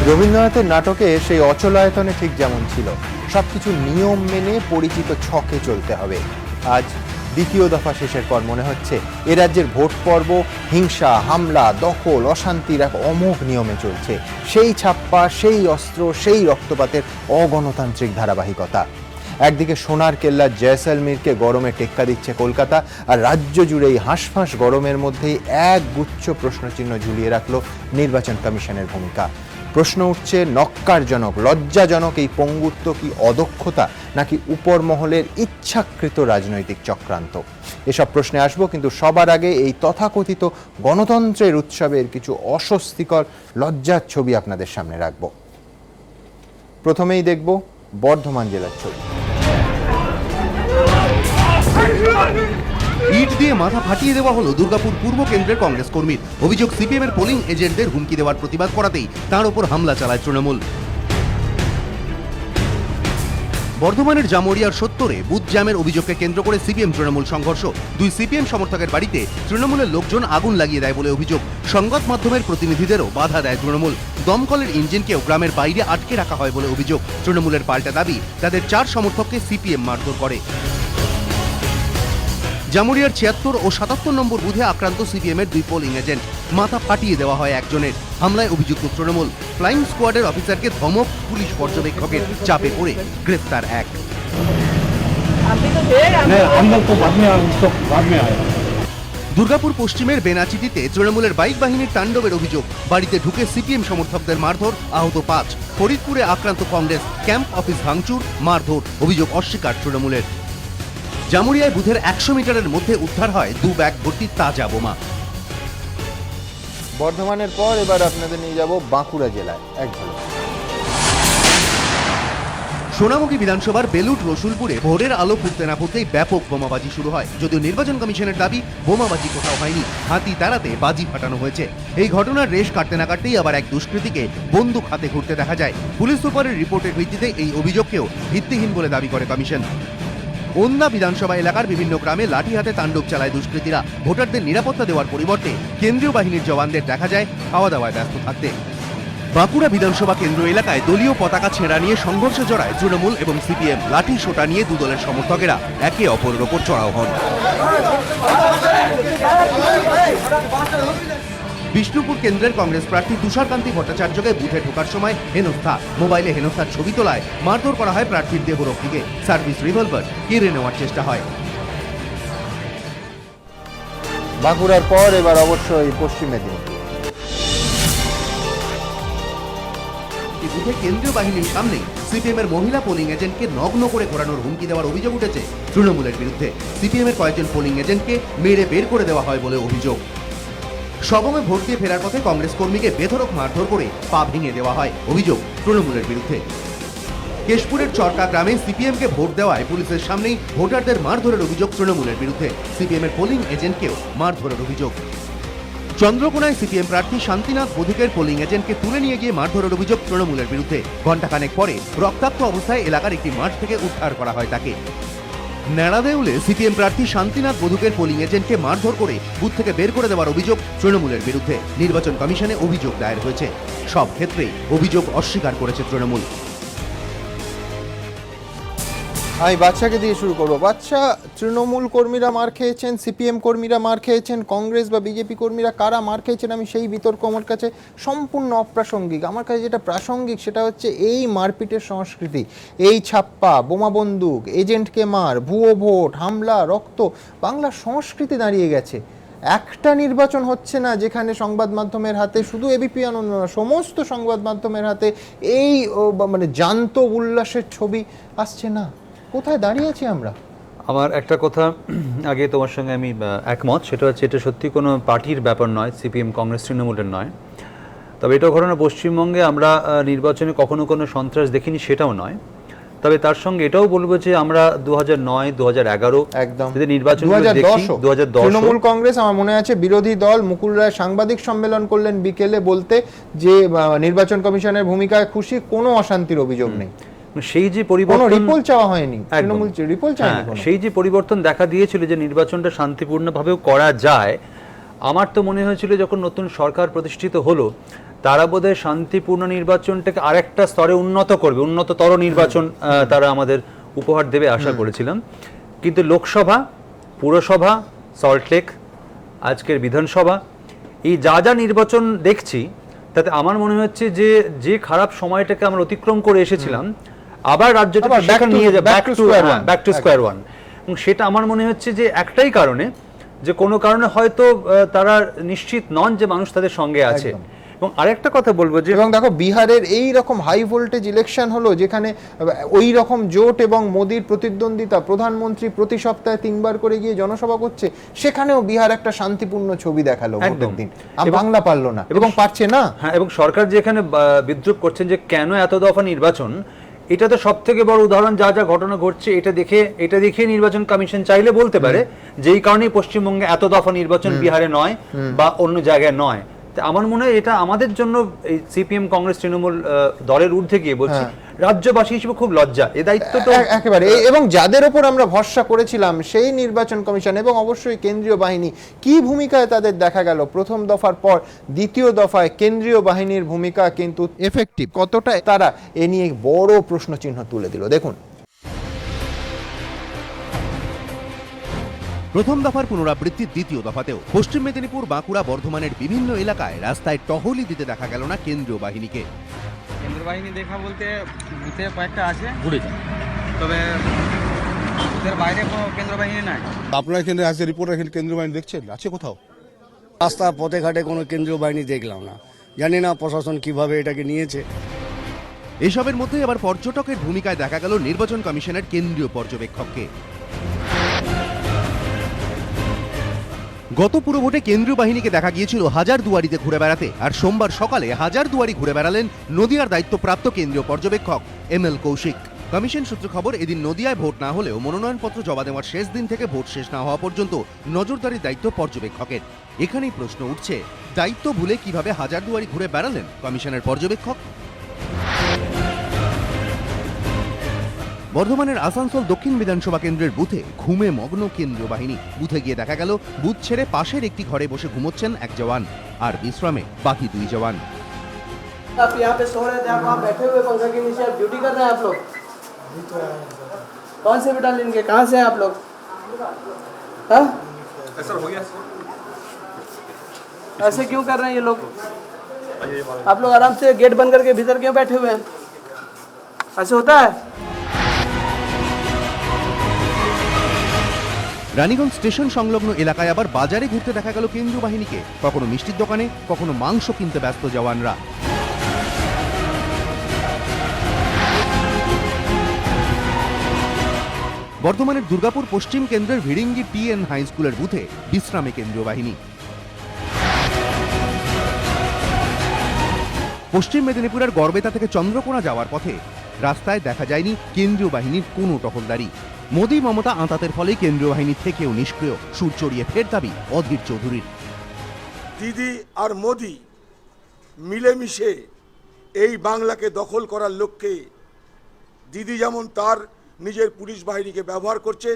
রবীন্দ্রনাথের নাটকে সেই অচলায়তনে ঠিক যেমন ছিল, সবকিছু নিয়ম মেনে পরিচিত ছকে চলতে হবে। আজ দ্বিতীয় দফা শেষের পর মনে হচ্ছে এ রাজ্যের ভোট পর্ব হিংসা, হামলা, দখল, অশান্তির এক অমোঘ নিয়মে চলছে। সেই ছাপ্পা, সেই অস্ত্র, সেই রক্তপাতের অগণতান্ত্রিক ধারাবাহিকতা। একদিকে সোনার কেল্লার জয়সলমীরকে গরমে টেক্কা দিচ্ছে কলকাতা, আর রাজ্য জুড়েই হাঁসফাঁস গরমের মধ্যেই এক গুচ্ছ প্রশ্নচিহ্ন ঝুলিয়ে রাখল নির্বাচন কমিশনের ভূমিকা। প্রশ্ন উঠছে, নক্কারজনক, লজ্জাজনক এই পঙ্গুত্ব কি অদক্ষতা, নাকি উপর মহলের ইচ্ছাকৃত রাজনৈতিক চক্রান্ত? এসব প্রশ্নে আসবো, কিন্তু সবার আগে এই তথাকথিত গণতন্ত্রের উৎসবের কিছু অস্বস্তিকর লজ্জার ছবি আপনাদের সামনে রাখব। প্রথমেই দেখব বর্ধমান জেলার ছবি। ইট দিয়ে মাথা ফাটিয়ে দেওয়া হলো দুর্গাপুর পূর্ব কেন্দ্রের কংগ্রেস কর্মীর। অভিযোগ, সিপিএম এর পোলিং এজেন্টদের হুমকি দেওয়ার প্রতিবাদ করাতেই তার উপর হামলা চালায় তৃণমূল। বর্ধমানের জামুরিয়ার সত্তরে বুথ জ্যামের অভিযোগকে কেন্দ্র করে সিপিএম তৃণমূল সংঘর্ষ। দুই সিপিএম সমর্থকের বাড়িতে তৃণমূলের লোকজন আগুন লাগিয়ে দেয় বলে অভিযোগ। সংবাদ মাধ্যমের প্রতিনিধিদেরও বাধা দেয় তৃণমূল। দমকলের ইঞ্জিনকেও গ্রামের বাইরে আটকে রাখা হয় বলে অভিযোগ। তৃণমূলের পাল্টা দাবি, তাদের 4 সমর্থককে সিপিএম মারধর করে। জামুরিয়ার 76 ও 77 নম্বর বুথে আক্রান্ত সিপিএম এর 2 পোলিং এজেন্ট। মাথা ফাটিয়ে দেওয়া হয় একজনের। হামলায় অভিযুক্ত তৃণমূল। ফ্লাইং স্কোয়াডের অফিসারকে ধমক, পুলিশ পর্যবেক্ষকের চাপে পড়ে গ্রেফতার এক। দুর্গাপুর পশ্চিমের বেনাচিটিতে তৃণমূলের বাইক বাহিনীর তাণ্ডবের অভিযোগ। বাড়িতে ঢুকে সিপিএম সমর্থকদের মারধর, আহত 5। ফরিদপুরে আক্রান্ত কংগ্রেস, ক্যাম্প অফিস ভাঙচুর, মারধর, অভিযোগ অস্বীকার তৃণমূলের। জামুরিয়ায় বুথের 100 মিটারের মধ্যে উদ্ধার হয় 2 ব্যাগ ভর্তি তাজা বোমা। বর্ধমানের পর এবার আপনাদের নিয়ে যাব বাঁকুড়া জেলায়। এক ঝলক। সোনামুখী বিধানসভার বেলুট রসুলপুরে ভোরের আলো ফুটতে না ফুটতেই ব্যাপক বোমাবাজি শুরু হয়। যদিও নির্বাচন কমিশনের দাবি, বোমাবাজি কোথাও হয়নি, হাতি তাড়াতে বাজি ফাটানো হয়েছে। এই ঘটনার রেশ কাটতে না কাটতেই আবার এক দুষ্কৃতীকে বন্দুক হাতে ঘুরতে দেখা যায়। পুলিশ সুপারের রিপোর্টের ভিত্তিতে এই অভিযোগকেও ভিত্তিহীন বলে দাবি করে কমিশন। ওন্দা বিধানসভা এলাকার বিভিন্ন গ্রামে লাঠি হাতে তাণ্ডব চালায় দুষ্কৃতীরা। ভোটারদের নিরাপত্তা দেওয়ার পরিবর্তে কেন্দ্রীয় বাহিনীর জওয়ানদের দেখা যায় খাওয়া দাওয়ায় ব্যস্ত থাকতে। বাঁকুড়া বিধানসভা কেন্দ্র এলাকায় দলীয় পতাকা ছেঁড়া নিয়ে সংঘর্ষে জড়ায় তৃণমূল এবং সিপিএম। লাঠি সোটা নিয়ে 2 দলের সমর্থকেরা একে অপরের ওপর চড়াও হন। বিষ্ণুপুর কেন্দ্রের কংগ্রেস প্রার্থী তুষারকান্তি ভট্টাচার্যকে বুথে ঢোকার সময় হেনস্থা, মোবাইলে হেনস্থার ছবি তোলায় মারধর করা হয় প্রার্থীর দেহরক্ষীকে। সার্ভিস রিভলভার কেড়ে নেওয়ার চেষ্টা হয়। বাঁকুড়ার পর এবার অবশ্যই পশ্চিম মেদিনীপুর। বুথে কেন্দ্রীয় বাহিনীর সামনে সিপিএম এর মহিলা পোলিং এজেন্টকে নগ্ন করে ঘোরানোর হুমকি দেওয়ার অভিযোগ উঠেছে তৃণমূলের বিরুদ্ধে। সিপিএম এর কয়েকজন পোলিং এজেন্টকে মেরে বের করে দেওয়া হয় বলে অভিযোগ। সবমে ভোট দিয়ে ফেরার পথে কংগ্রেস কর্মীকে বেধড়ক মারধর করে পা ভেঙে দেওয়া হয়, অভিযোগ তৃণমূলের বিরুদ্ধে। কেশপুরের চরকা গ্রামে সিপিএম কে ভোট দেওয়ায় পুলিশের সামনেই ভোটারদের মারধরের অভিযোগ তৃণমূলের বিরুদ্ধে। সিপিএম এর পোলিং এজেন্টকেও মারধরের অভিযোগ। চন্দ্রকোনায় সিপিএম প্রার্থী শান্তিনাথ বধিকের পোলিং এজেন্টকে তুলে নিয়ে গিয়ে মারধরের অভিযোগ তৃণমূলের বিরুদ্ধে। ঘণ্টাখানেক পরে রক্তাক্ত অবস্থায় এলাকার একটি মাঠ থেকে উদ্ধার করা হয় তাকে। ন্যাড়াদেউলে সিপিএম প্রার্থী শান্তিনাথ বধুকের পোলিং এজেন্টকে মারধর করে বুথ থেকে বের করে দেওয়ার অভিযোগ তৃণমূলের বিরুদ্ধে। নির্বাচন কমিশনে অভিযোগ দায়ের হয়েছে। সব ক্ষেত্রেই অভিযোগ অস্বীকার করেছে তৃণমূল। আমি বাচ্চাকে দিয়ে শুরু করবো। বাচ্চা, তৃণমূল কর্মীরা মার খেয়েছেন, সিপিএম কর্মীরা মার খেয়েছেন, কংগ্রেস বা বিজেপি কর্মীরা কারা মার খেয়েছেন আমি সেই বিতর্ক আমার কাছে সম্পূর্ণ অপ্রাসঙ্গিক। আমার কাছে যেটা প্রাসঙ্গিক সেটা হচ্ছে এই মারপিটের সংস্কৃতি, এই ছাপ্পা, বোমা বন্দুক, এজেন্টকে মার, ভুয়ো ভোট, হামলা, রক্ত। বাংলার সংস্কৃতি দাঁড়িয়ে গেছে। একটা নির্বাচন হচ্ছে না যেখানে সংবাদ মাধ্যমের হাতে, শুধু এবিপি আনন্দ না, সমস্ত সংবাদ মাধ্যমের হাতে এই মানে জান্ত উল্লাসের ছবি আসছে না। কোথায় দাঁড়িয়ে আছি আমরা? আমার একটা কথা আগে তোমার সঙ্গে আমি একমত, সেটা হচ্ছে এটা সত্যি কোনো পার্টির ব্যাপার নয়, সিপিএম কংগ্রেস তৃণমূলের নয়। তবে এটা ঘটনা পশ্চিমবঙ্গে আমরা নির্বাচনে কখনো কোনো সন্ত্রাস দেখিনি সেটাও নয়। তবে তার সঙ্গে এটাও বলবো যে আমরা 2009, 2011 একদম নির্বাচন 2010 তৃণমূল কংগ্রেস, আমার মনে আছে বিরোধী দল মুকুল রায় সাংবাদিক সম্মেলন করলেন বিকেলে বলতে যে নির্বাচন কমিশনের ভূমিকায় খুশি, কোনো অশান্তির অভিযোগ নেই। সেই যে পরিবর্তন, রিপোল চাওয়া হয়নি, তৃণমূল রিপোল চায়নি। সেই যে পরিবর্তন দেখা দিয়েছিল যে নির্বাচনটা শান্তিপূর্ণভাবেও করা যায়, আমার তো মনে হয়েছিল যখন নতুন সরকার প্রতিষ্ঠিত হলো তারা বোধহয় শান্তিপূর্ণ নির্বাচনটাকে আরেকটা স্তরে উন্নত করবে, উন্নততর নির্বাচন তারা আমাদের উপহার দেবে আশা করেছিলাম। কিন্তু লোকসভা, পুরসভা, সল্টলেক, আজকের বিধানসভা, এই যা যা নির্বাচন দেখছি তাতে আমার মনে হচ্ছে যে যে খারাপ সময়টাকে আমরা অতিক্রম করে এসেছিলাম আবার রাজ্যটাকে আবার back সেখানে to- নিয়ে যাবে, back to square one. Back to square one. এবং সেটা আমার মনে হচ্ছে যে একটাই কারণে, যে কোনো কারণে হয়তো তারা নিশ্চিত নন যে মানুষ তাদের সঙ্গে আছে। একদম। এবং আরেকটা কথা বলবো যে এবং দেখো বিহারের এই রকম হাই ভোল্টেজ ইলেকশন হলো, যেখানে ওই রকম জোট এবং মোদির প্রতিদ্বন্দ্বিতা, প্রধানমন্ত্রী প্রতি সপ্তাহে 3 বার করে গিয়ে জনসভা করছে, সেখানেও বিহার একটা শান্তিপূর্ণ ছবি দেখালো ভোটের একদম। দিন। এবং- বাংলা পারলো না এবং পারছে না। হ্যাঁ, এবং সরকার যে এখানে বিদ্রুপ করছেন যে কেন এত দফা নির্বাচন, এটা তো সব থেকে বড় উদাহরণ যা যা ঘটনা ঘটছে এটা দেখে নির্বাচন কমিশন চাইলে বলতে পারে যে এই কারণেই পশ্চিমবঙ্গে এত দফা নির্বাচন বিহারে নয় বা অন্য জায়গায় নয়। তো আমার মনে হয় এটা আমাদের জন্য, এই সিপিএম কংগ্রেস তৃণমূল দলের ঊর্ধ্বে গিয়ে বলছি, রাজ্যবাসী হিসেবে খুব লজ্জা। এই দায়িত্ব তো একেবারে এবং যাদের ওপর আমরা ভরসা করেছিলাম সেই নির্বাচন কমিশন এবং অবশ্যই কেন্দ্রীয় বাহিনী, কি ভূমিকায় তাদের দেখা গেল প্রথম দফার পর দ্বিতীয় দফায় কেন্দ্রীয় বাহিনীর ভূমিকা কিন্তু এফেক্টিভ কতটা, তারা এ নিয়ে বড় প্রশ্নচিহ্ন তুলে দিল। দেখুন, প্রথম দফার পুনরাবৃত্তি দ্বিতীয় দফাতেও পশ্চিম মেদিনীপুর, বাঁকুড়া, বর্ধমানের বিভিন্ন এলাকায় রাস্তায় টহলই দিতে দেখা গেল না কেন্দ্রীয় বাহিনীকে। কেন্দ্রীয় বাহিনী দেখা বলতে বুথে কয়েকটা আছে ঘুরেছে, তবে বুথের বাইরে কোনো কেন্দ্র বাহিনী নাই। আপনারা এখানে আছে রিপোর্ট, এখানে কেন্দ্রীয় বাহিনী দেখছেন আছে কোথাও? রাস্তা পথে ঘাটে কোনো কেন্দ্রীয় বাহিনী দেখলাম না, জানি না প্রশাসন কিভাবে এটাকে নিয়েছে। এসবের মধ্যে আবার পর্যটকের ভূমিকায় দেখা গেল নির্বাচন কমিশনের কেন্দ্রীয় পর্যবেক্ষককে। গত পুরভোটে কেন্দ্রীয় বাহিনীকে দেখা গিয়েছিল হাজারদুয়ারিতে ঘুরে বেড়াতে, আর সোমবার সকালে হাজারদুয়ারি ঘুরে বেড়ালেন নদিয়ার দায়িত্বপ্রাপ্ত কেন্দ্রীয় পর্যবেক্ষক ML কৌশিক। কমিশন সূত্রে খবর, এদিন নদিয়ায় ভোট না হলেও মনোনয়নপত্র জমা দেওয়ার শেষ দিন থেকে ভোট শেষ না হওয়া পর্যন্ত নজরদারির দায়িত্ব পর্যবেক্ষকের। এখানেই প্রশ্ন উঠছে, দায়িত্ব ভুলে কিভাবে হাজারদুয়ারি ঘুরে বেড়ালেন কমিশনের পর্যবেক্ষক? বর্ধমানের আসানসোল দক্ষিণ বিধানসভা কেন্দ্রের বুথে ঘুমে মগ্ন কেন্দ্রীয় বাহিনী। বুথে গিয়ে দেখা গেল বুথ ছেড়ে পাশের একটি ঘরে বসে ঘুমোচ্ছেন এক জওয়ান, আর বিশ্রামে বাকি 2 জওয়ান। आप यहाँ पे सो रहे थे, आप वहाँ बैठे हुए पंखा के नीचे आप ड्यूटी कर रहे हैं आप लोग? कौन से बटालियन के, कहाँ से हैं आप लोग? हाँ? ऐसे क्यों कर रहे हैं ये लोग? आप लोग आराम से गेट बंद करके भीतर क्यों बैठे हुए हैं? ऐसे होता है? রানীগঞ্জ স্টেশন সংলগ্ন এলাকায় আবার বাজারে ঘুরতে দেখা গেল কেন্দ্রীয় বাহিনীকে। কখনো মিষ্টির দোকানে, কখনো মাংস কিনতে ব্যস্ত জওয়ানরা। বর্ধমানের দুর্গাপুর পশ্চিম কেন্দ্রের ভিড়িঙ্গি TN হাই স্কুলের বুথে বিশ্রামে কেন্দ্রীয় বাহিনী। পশ্চিম মেদিনীপুরের গড়বেতা থেকে চন্দ্রকোনা যাওয়ার পথে রাস্তায় দেখা যায়নি কেন্দ্রীয় বাহিনীর কোনো টহলদারি। মোদি মমতা আঁতাতের ফলেই কেন্দ্রীয় বাহিনী থেকেও নিষ্ক্রিয়, সুর চড়িয়ে ফের দাবি অধীর চৌধুরীর। দিদি আর মোদি মিলেমিশে এই বাংলাকে দখল করার লক্ষ্যে দিদি যেমন তার নিজের পুলিশ বাহিনীকে ব্যবহার করছে,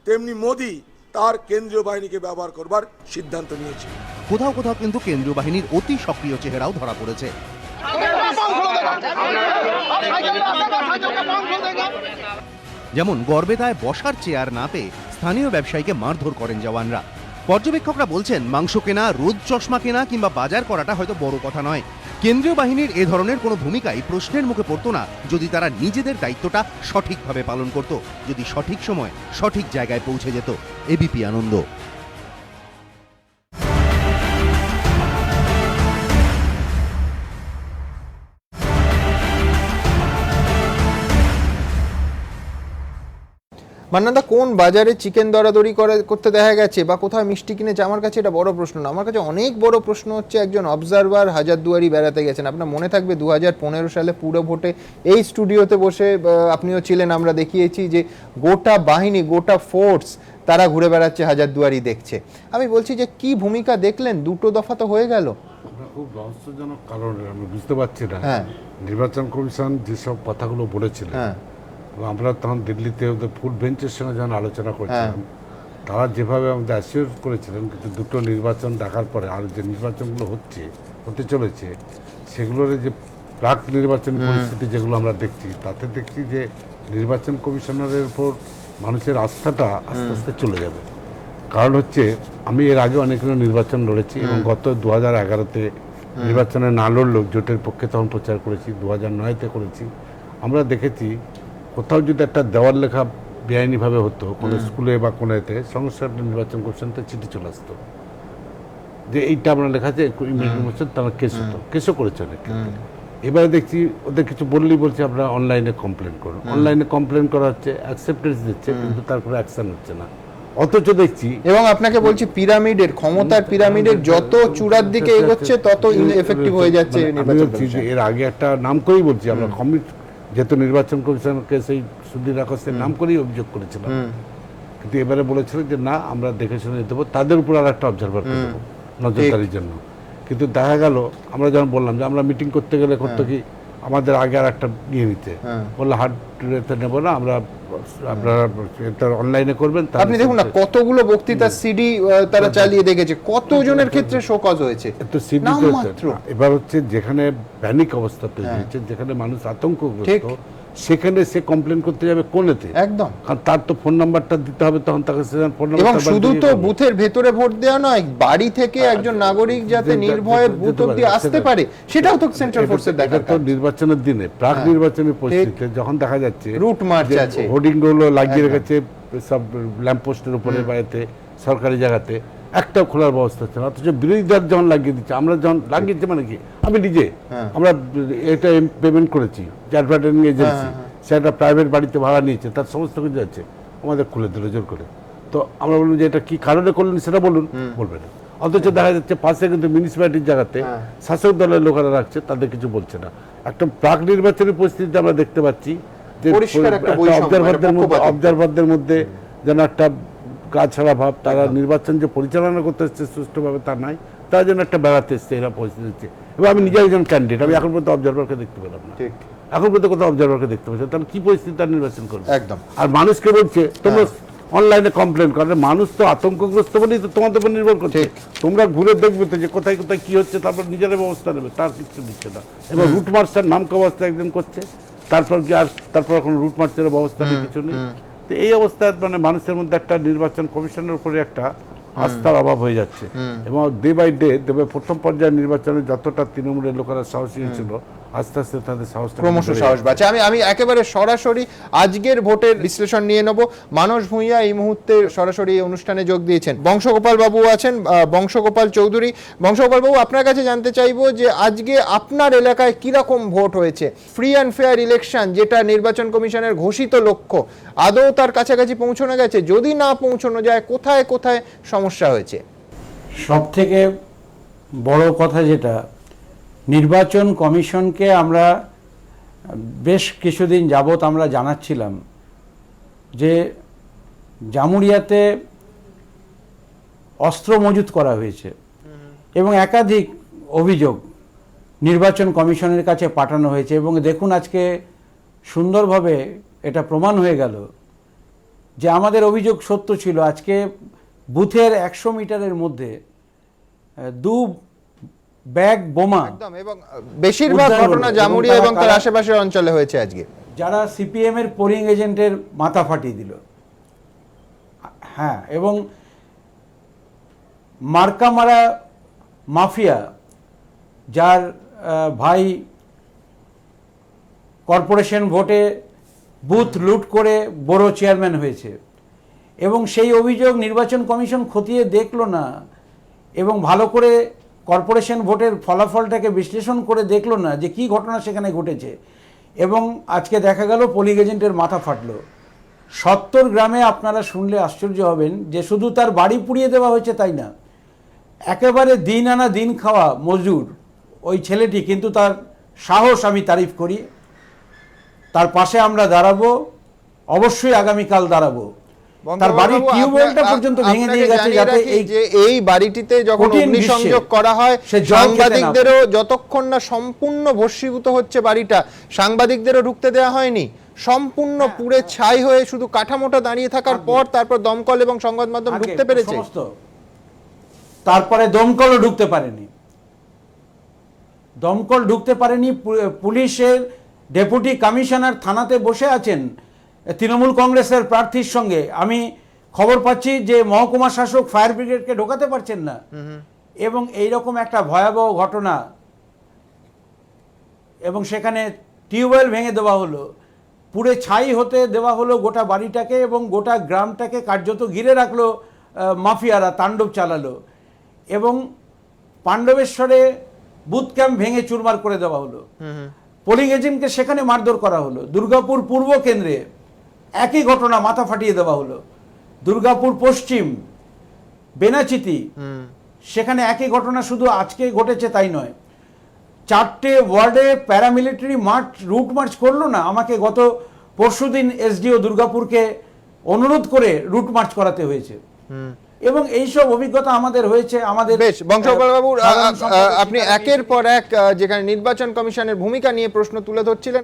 তেমনি মোদি তার কেন্দ্রীয় বাহিনীকে ব্যবহার করবার সিদ্ধান্ত নিয়েছে। কোথাও কোথাও কিন্তু কেন্দ্রীয় বাহিনীর অতি সক্রিয় চেহারাও ধরা পড়েছে। যেমন গড়বেতায় বসার চেয়ার না পেয়ে স্থানীয় ব্যবসায়ীকে মারধর করেন জওয়ানরা। পর্যবেক্ষকরা বলছেন, মাংস কেনা, রোদ চশমা কেনা কিংবা বাজার করাটা হয়তো বড় কথা নয়। কেন্দ্রীয় বাহিনীর এ ধরনের কোনো ভূমিকাই প্রশ্নের মুখে পড়তো না যদি তারা নিজেদের দায়িত্বটা সঠিকভাবে পালন করত, যদি সঠিক সময় সঠিক জায়গায় পৌঁছে যেত। এবিপি আনন্দ। মান্নাদা, কোন বাজারে চিকেন দরাদরি করতে দেখা গেছে বা কোথাও মিষ্টি কিনেছে, আমার কাছে এটা বড় প্রশ্ন না। আমার কাছে অনেক বড় প্রশ্ন হচ্ছে, একজন অবজারভার হাজারদুয়ারি বেড়াতে গেছেন। আপনার মনে থাকবে 2015 সালে পুরো ভোটে এই স্টুডিওতে বসে আপনিও ছিলেন, আমরা দেখিয়েছি যে গোটা বাহিনী, গোটা ফোর্স তারা ঘুরে বেড়াচ্ছে, হাজারদুয়ারি দেখছে। আমি বলছি যে কি ভূমিকা দেখলেন? 2টো দফা তো হয়ে গেল। খুব রহস্যজনক কারণে আমি বুঝতে পারছি না। হ্যাঁ। নির্বাচন কমিশন যেসব কথাগুলো বলেছিলেন, হ্যাঁ, আমরা তখন দিল্লিতে ওদের ফুড বেঞ্চের সঙ্গে যখন আলোচনা করছিলাম, তারা যেভাবে আমাদের অ্যাসিওর করেছিলেন, কিন্তু 2টো নির্বাচন দেখার পরে আর যে নির্বাচনগুলো হচ্ছে হতে চলেছে সেগুলোর যে প্রাক নির্বাচন পরিস্থিতি যেগুলো আমরা দেখছি, তাতে দেখছি যে নির্বাচন কমিশনারের উপর মানুষের আস্থাটা আস্তে আস্তে চলে যাবে। কারণ হচ্ছে আমি এর আগে অনেকগুলো নির্বাচন লড়েছি এবং গত 2011-তে নির্বাচনে না লড়লেও জোটের পক্ষে তখন প্রচার করেছি, 2009-তে করেছি। আমরা দেখেছি কোথাও যদি একটা দেওয়াল লেখা বেআইনিভাবে হতো কোনো স্কুলে বা কোনো এতে, সংস্কার নির্বাচন কমিশনতে চিঠি চলে আসতো যে এইটা আমরা লেখা আছে ইমিগ্রেশন, তারা কেস হতো, কেসও করেছে অনেকে। এবারে দেখছি ওদের কিছু বললেই বলছে আমরা অনলাইনে কমপ্লেন করুন, অনলাইনে কমপ্লেন করা হচ্ছে, অ্যাকসেপ্টেন্স দিচ্ছে, কিন্তু তারপরে অ্যাকশন হচ্ছে না। অথচ দেখছি এবং আপনাকে বলছি পিরামিডের ক্ষমতার পিরামিডের যত চূড়ার দিকে এগোচ্ছে তত এফেক্টিভ হয়ে যাচ্ছে আমি নির্বাচন বলছি যে কমিশন। এর আগে একটা নাম করেই বলছি আমরা যেহেতু নির্বাচন কমিশনকে সেই সুধীর রাখসের নাম করেই অভিযোগ করেছিলাম, কিন্তু এবারে বলেছিল যে না আমরা দেখে শুনে দেবো, তাদের উপর আর একটা অবজারভার করে দেবো নজরদারির জন্য। কিন্তু দেখা গেল আমরা যখন বললাম যে আমরা মিটিং করতে গেলে করতো কি আমাদের আগে আর একটা নিয়ে নিতে বললো, হার্ড রেতে নেবো না, আমরা আপনারা এটা অনলাইনে করবেন। আপনি দেখুন না কতগুলো বক্তৃতা সিডি তারা চালিয়ে দেখেছে, কতজনের ক্ষেত্রে শোকজ হয়েছে। তো সিডি নামমাত্র। এবার হচ্ছে যেখানে প্যানিক অবস্থা তৈরি হয়েছে, যেখানে মানুষ আতঙ্কগ্রস্ত, সেখানে সে কমপ্লেন করতে যাবে কোনেতে? একদম। কারণ তার তো ফোন নাম্বারটা দিতে হবে, তখন তাকে ফোন এবং নাম্বার শুধু তো বুথের ভেতরে ভোট দেওয়া নয়, বাড়ি থেকে একজন নাগরিক যাতে নির্ভয়ে বুথ অব্দি আসতে পারে সেটাও তো সেন্ট্রাল ফোর্সের দেখা। তো নির্বাচনের দিনে প্রাক নির্বাচনের পরিস্থিতিতে যখন দেখা যাচ্ছে রুট মার্চ আছে, হোর্ডিং গুলো লাগিয়ে রেখেছে সব ল্যাম্পপোস্টের উপরে বাইরে সরকারি জায়গাতে, একটাও খোলার ব্যবস্থা হচ্ছে না। অথচ বিরোধী দল যখন লাগিয়ে দিচ্ছে, আমরা যখন লাগিয়েছি মানে কি, আমি নিজে আমরা এটা পেমেন্ট করেছি অ্যাডভার্টাইজিং এজেন্সি, সেটা প্রাইভেট বাড়িতে ভাড়া নিয়েছে, তার সমস্ত কিছু আছে, আমাদের খুলে দিল জোর করে। তো আমরা বললাম যে এটা কি কারণে করলেন সেটা বলুন, বলবে না। অথচ দেখা যাচ্ছে পাশে কিন্তু মিউনিসিপ্যালিটির জায়গাতে শাসক দলের লোকেরা রাখছে, তাদের কিছু বলছে না। একটা প্রাক নির্বাচনের পরিস্থিতিতে আমরা দেখতে পাচ্ছি যে অবজারভারদের মধ্যে যেন একটা গা ছাড়া ভাব, তারা নির্বাচন যে পরিচালনা করতে এসছে সুষ্ঠুভাবে তা নাই, তার জন্য একটা বেড়াতে এসছে এরা পরিস্থিতি হচ্ছে। এবং আমি নিজে একজন ক্যান্ডিডেট, আমি এখন পর্যন্ত অবজারভারকে দেখতে পেলাম না, এখন পর্যন্ত কোথাও অবজারভারকে দেখতে পাচ্ছি, তাহলে কি পরিস্থিতি তার নির্বাচন করবে? একদম। আর মানুষকে বলছে তোমরা অনলাইনে কমপ্লেন করে, মানুষ তো আতঙ্কগ্রস্ত বলেই তো তোমাদের উপর নির্ভর করছে, তোমরা ঘুরে দেখবে তো যে কোথায় কোথায় কি হচ্ছে, তারপর নিজেরা ব্যবস্থা নেবে, তার কিছু দিচ্ছে না। এবার রুট মার্চের নাম ব্যবস্থা একজন করছে, তারপর কি আর তারপর কোনো রুট মার্চের ব্যবস্থা নেই, কিছু নেই। তো এই অবস্থায় মানে মানুষের মধ্যে একটা নির্বাচন কমিশনের উপরে একটা আস্থার অভাব হয়ে যাচ্ছে। এবং ডে বাই ডে দেবে প্রথম পর্যায়ের নির্বাচনে যতটা তৃণমূলের লোকেরা সাহসী হয়েছিল, আস্তে আস্তে তাদের সাহসটা ক্রমশ সাহস বাড়ছে। আমি একেবারে সরাসরি আজকের ভোটের বিশ্লেষণ নিয়ে নেব। মানস ভূঁইয়া এই মুহূর্তে সরাসরি অনুষ্ঠানে যোগ দিয়েছেন। বংশগোপাল বাবু আছেন, বংশগোপাল চৌধুরী। বংশগোপাল বাবু, আপনার কাছে জানতে চাইবো যে আজকে আপনার এলাকায় কিরকম ভোট হয়েছে? ফ্রি অ্যান্ড ফেয়ার ইলেকশন, যেটা নির্বাচন কমিশনের ঘোষিত লক্ষ্য, আদৌ তার কাছাকাছি পৌঁছানো গেছে? যদি না পৌঁছানো যায়, কোথায় কোথায় সমস্যা হয়েছে? সব থেকে বড় কথা যেটা, নির্বাচন কমিশনকে আমরা বেশ কিছুদিন যাবৎ আমরা জানাচ্ছিলাম যে জামুরিয়াতে অস্ত্র মজুত করা হয়েছে এবং একাধিক অভিযোগ নির্বাচন কমিশনের কাছে পাঠানো হয়েছে। এবং দেখুন আজকে সুন্দরভাবে এটা প্রমাণ হয়ে গেল যে আমাদের অভিযোগ সত্য ছিল। আজকে বুথের 100 মিটারের মধ্যে 2 ব্যাগ বোমা, একদম, এবং বেশিরভাগ ঘটনা জামুরিয়া এবং তার আশেপাশের অঞ্চলে হয়েছে আজকে, যারা সিপিএম এর পোলিং এজেন্টের মাথা ফাটিয়ে দিল। হ্যাঁ, এবং মার্কামারা মাফিয়া, যার ভাই কর্পোরেশন ভোটে বুথ লুট করে বড় চেয়ারম্যান হয়েছে, এবং সেই অভিযোগ নির্বাচন কমিশন খতিয়ে দেখলো না এবং ভালো করে কর্পোরেশন ভোটের ফলাফলটাকে বিশ্লেষণ করে দেখলো না যে কি ঘটনা সেখানে ঘটেছে। এবং আজকে দেখা গেল পোলিং এজেন্টের মাথা ফাটলো। 70 গ্রামে আপনারা শুনলে আশ্চর্য হবেন যে শুধু তার বাড়ি পুড়িয়ে দেওয়া হয়েছে তাই না, একেবারে দিন আনা দিন খাওয়া মজুর ওই ছেলেটি, কিন্তু তার সাহস আমি তারিফ করি। তার পাশে আমরা দাঁড়াবো, অবশ্যই আগামীকাল দাঁড়াবো। তার বাড়ির টিউবওয়েলটা পর্যন্ত ভেঙে দিয়ে গেছে, যাতে এই বাড়িটিতে যখন অগ্নিসংযোগ করা হয়, সাংবাদিকদেরও যতক্ষণ না সম্পূর্ণ ভস্মীভূত হচ্ছে বাড়িটা, সাংবাদিকদেরও ঢুকতে দেওয়া হয়নি। সম্পূর্ণ পুড়ে ছাই হয়ে শুধু কাঠামোটা দাঁড়িয়ে থাকার পর তারপর দমকল এবং সংবাদ মাধ্যম ঢুকতে পেরেছে। তারপরে দমকলও ঢুকতে পারেনি। দমকল ঢুকতে পারেনি, পুলিশের ডেপুটি কমিশনার থানাতে বসে আছেন তৃণমূল কংগ্রেসের প্রার্থীর সঙ্গে। আমি খবর পাচ্ছি যে মহকুমা শাসক ফায়ার ব্রিগেডকে ঢোকাতে পারছেন না। এবং এইরকম একটা ভয়াবহ ঘটনা, এবং সেখানে টিউবওয়েল ভেঙে দেওয়া হলো, পুড়ে ছাই হতে দেওয়া হলো গোটা বাড়িটাকে, এবং গোটা গ্রামটাকে কার্যত ঘিরে রাখলো মাফিয়ারা, তাণ্ডব চালালো। এবং পাণ্ডবেশ্বরে বুথ ক্যাম্প ভেঙে চুরমার করে দেওয়া হলো, পোলিং এজেন্টকে সেখানে মারধর করা হলো। দুর্গাপুর পূর্ব কেন্দ্রে একই ঘটনা, মাথা ফাটিয়ে দেওয়া হলো। দুর্গাপুর পশ্চিম বেনাচিতি, সেখানে একই ঘটনা, শুধু আজকে ঘটেছে তাই নয়, 4টে ওয়ার্ডে প্যারামিলিটারি রুট মার্চ করলো না। আমাকে গত পরশুদিন এসডিও দুর্গাপুরকে অনুরোধ করে রুট মার্চ করাতে হয়েছে। এবং এইসব অভিজ্ঞতা আমাদের হয়েছে। আমাদের বেশ, বংশগোপাল বাবু, সাধারণ সম্পাদক আপনি একের পর এক যেখানে নির্বাচন কমিশনের ভূমিকা নিয়ে প্রশ্ন তুলে ধরছিলেন,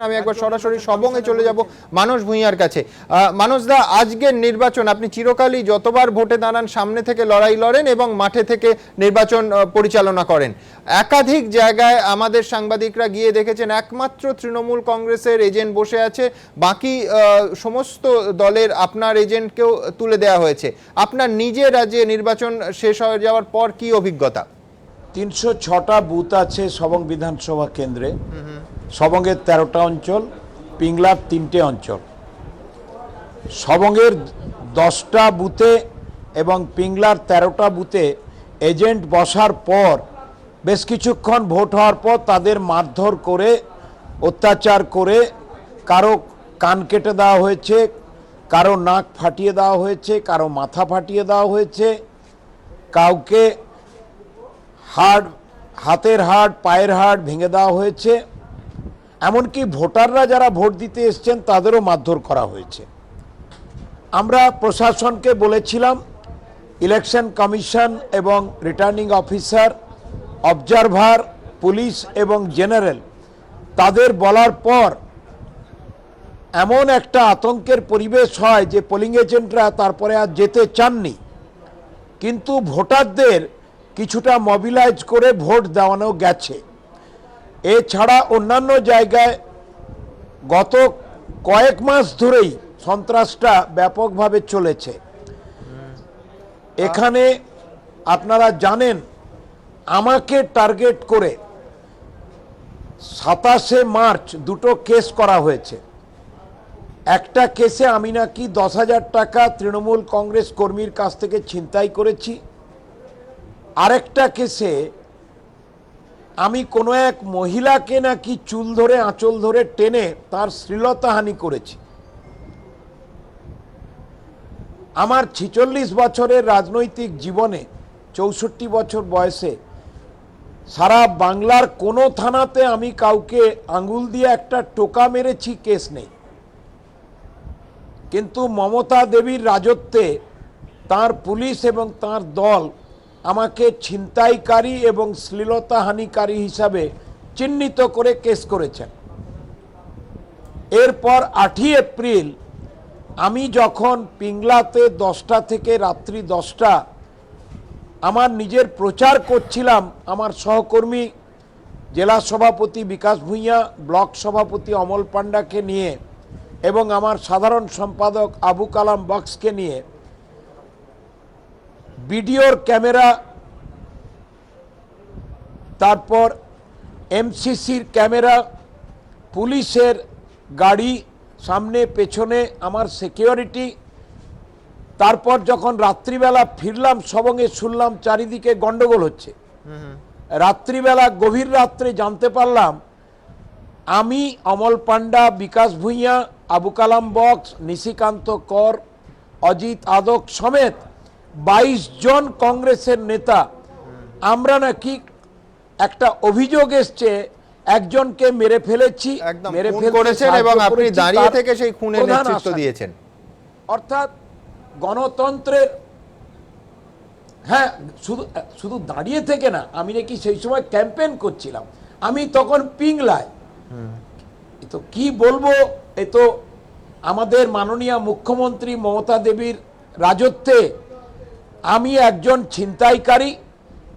আমি একবার সরাসরি সবংয়ে চলে যাব মানস ভূঁইয়ার কাছে। মানস দা, আজকের নির্বাচন আপনি চিরকালই যতবার ভোটে দাঁড়ান সামনে থেকে লড়াই লড়েন এবং মাঠে থেকে নির্বাচন পরিচালনা করেন। একাধিক জায়গায় আমাদের সাংবাদিকরা গিয়ে দেখেছেন একমাত্র তৃণমূল কংগ্রেসের এজেন্ট বসে আছে, বাকি সমস্ত দলের আপনার এজেন্টকেও তুলে দেওয়া হয়েছে। আপনার নিজের রাজ্যে নির্বাচন শেষ হয়ে যাওয়ার পর কি অভিজ্ঞতা? 306টা বুথ আছে সবং বিধানসভা কেন্দ্রে। সবংয়ের 13টা অঞ্চল, পিংলার 3টে অঞ্চল। সবংয়ের 10টা বুথে এবং পিংলার 13টা বুথে এজেন্ট বসার পর বেশ কিছুক্ষণ ভোট হওয়ার পর তাদের মারধর করে, অত্যাচার করে, কারো কান কেটে দেওয়া হয়েছে, কারো নাক ফাটিয়ে দেওয়া হয়েছে, কারো মাথা ফাটিয়ে দেওয়া হয়েছে, কাউকে হাতের হাড়, পায়ের হাড় ভেঙে দেওয়া হয়েছে। এমনকি ভোটাররা যারা ভোট দিতে এসছেন তাদেরও মারধর করা হয়েছে। আমরা প্রশাসনকে বলেছিলাম, ইলেকশন কমিশন এবং রিটার্নিং অফিসার, অবজারভার, পুলিশ এবং জেনারেল, তাদের বলার পর এমন একটা আতঙ্কের পরিবেশ হয় যে পোলিং এজেন্টরা তারপরে আর যেতে চাননি। কিন্তু ভোটারদের কিছুটা মোবিলাইজ করে ভোট দেওয়ানো গেছে। এছাড়া অন্যান্য জায়গায় গত কয়েক মাস ধরেই সন্ত্রাসটা ব্যাপকভাবে চলেছে। এখানে আপনারা জানেন, আমাকে টার্গেট করে 27শে মার্চ 2টো কেস করা হয়েছে। একটা কেসে আমি নাকি 10,000 টাকা তৃণমূল কংগ্রেস কর্মীর কাছ থেকে ছিনতাই করেছি। আরেকটা কেসে আমি কোনো এক মহিলাকে নাকি চুল ধরে, আঁচল ধরে টেনে তার শ্লীলতাহানি করেছি। আমার 46 বছরের রাজনৈতিক জীবনে, 64 বছর বয়সে সারা বাংলার কোনো থানাতে আমি কাউকে আঙুল দিয়ে একটা টোকা মেরেছি কেস নেই। কিন্তু মমতা দেবীর রাজত্বে তার পুলিশ এবং তার দল আমাকে ছিনতাইকারী এবং শ্লীলতাহানিকারী হিসাবে চিহ্নিত করে কেস করেছেন। এরপর 8ই এপ্রিল আমি যখন পিংলাতে 10টা থেকে রাত্রি 10টা আমার নিজের প্রচার করছিলাম, আমার সহকর্মী জেলা সভাপতি বিকাশ ভূঁইয়া, ব্লক সভাপতি অমল পান্ডাকে নিয়ে এবং আমার সাধারণ সম্পাদক আবু কালাম বক্সকে নিয়ে, ভিডিওর ক্যামেরা, তারপর এমসিসির ক্যামেরা, পুলিশের গাড়ি সামনে পেছনে, আমার সিকিউরিটি। তারপর যখন রাত্রিবেলা ফিরলাম সবংয়ে, শুনলাম চারিদিকে গন্ডগোল হচ্ছে। রাত্রিবেলা, গভীর রাত্রে জানতে পারলাম আমি, অমল পান্ডা, বিকাশ ভূঁইয়া, আবু কালাম বক্স, নিশিকান্ত কর, অজিত আদক সমেত 22 জন কংগ্রেসের নেতা, আমরা নাকি একটা অভিযোগ এসছে একজনকে মেরে ফেলেছি, মেরে করেছেন এবং আপনি দাঁড়িয়ে থেকে সেই খুনের নেতৃত্ব দিয়েছেন। অর্থাৎ গণতন্ত্রের, হ্যাঁ, শুধু দাঁড়িয়ে থেকে না, আমি নাকি সেই সময় ক্যাম্পেইন করছিলাম। আমি তখন পিংলায়, এ তো কি বলবো, এ তো আমাদের মাননীয় মুখ্যমন্ত্রী মমতা দেবীর রাজত্বে আমি একজন ছিনতাইকারী,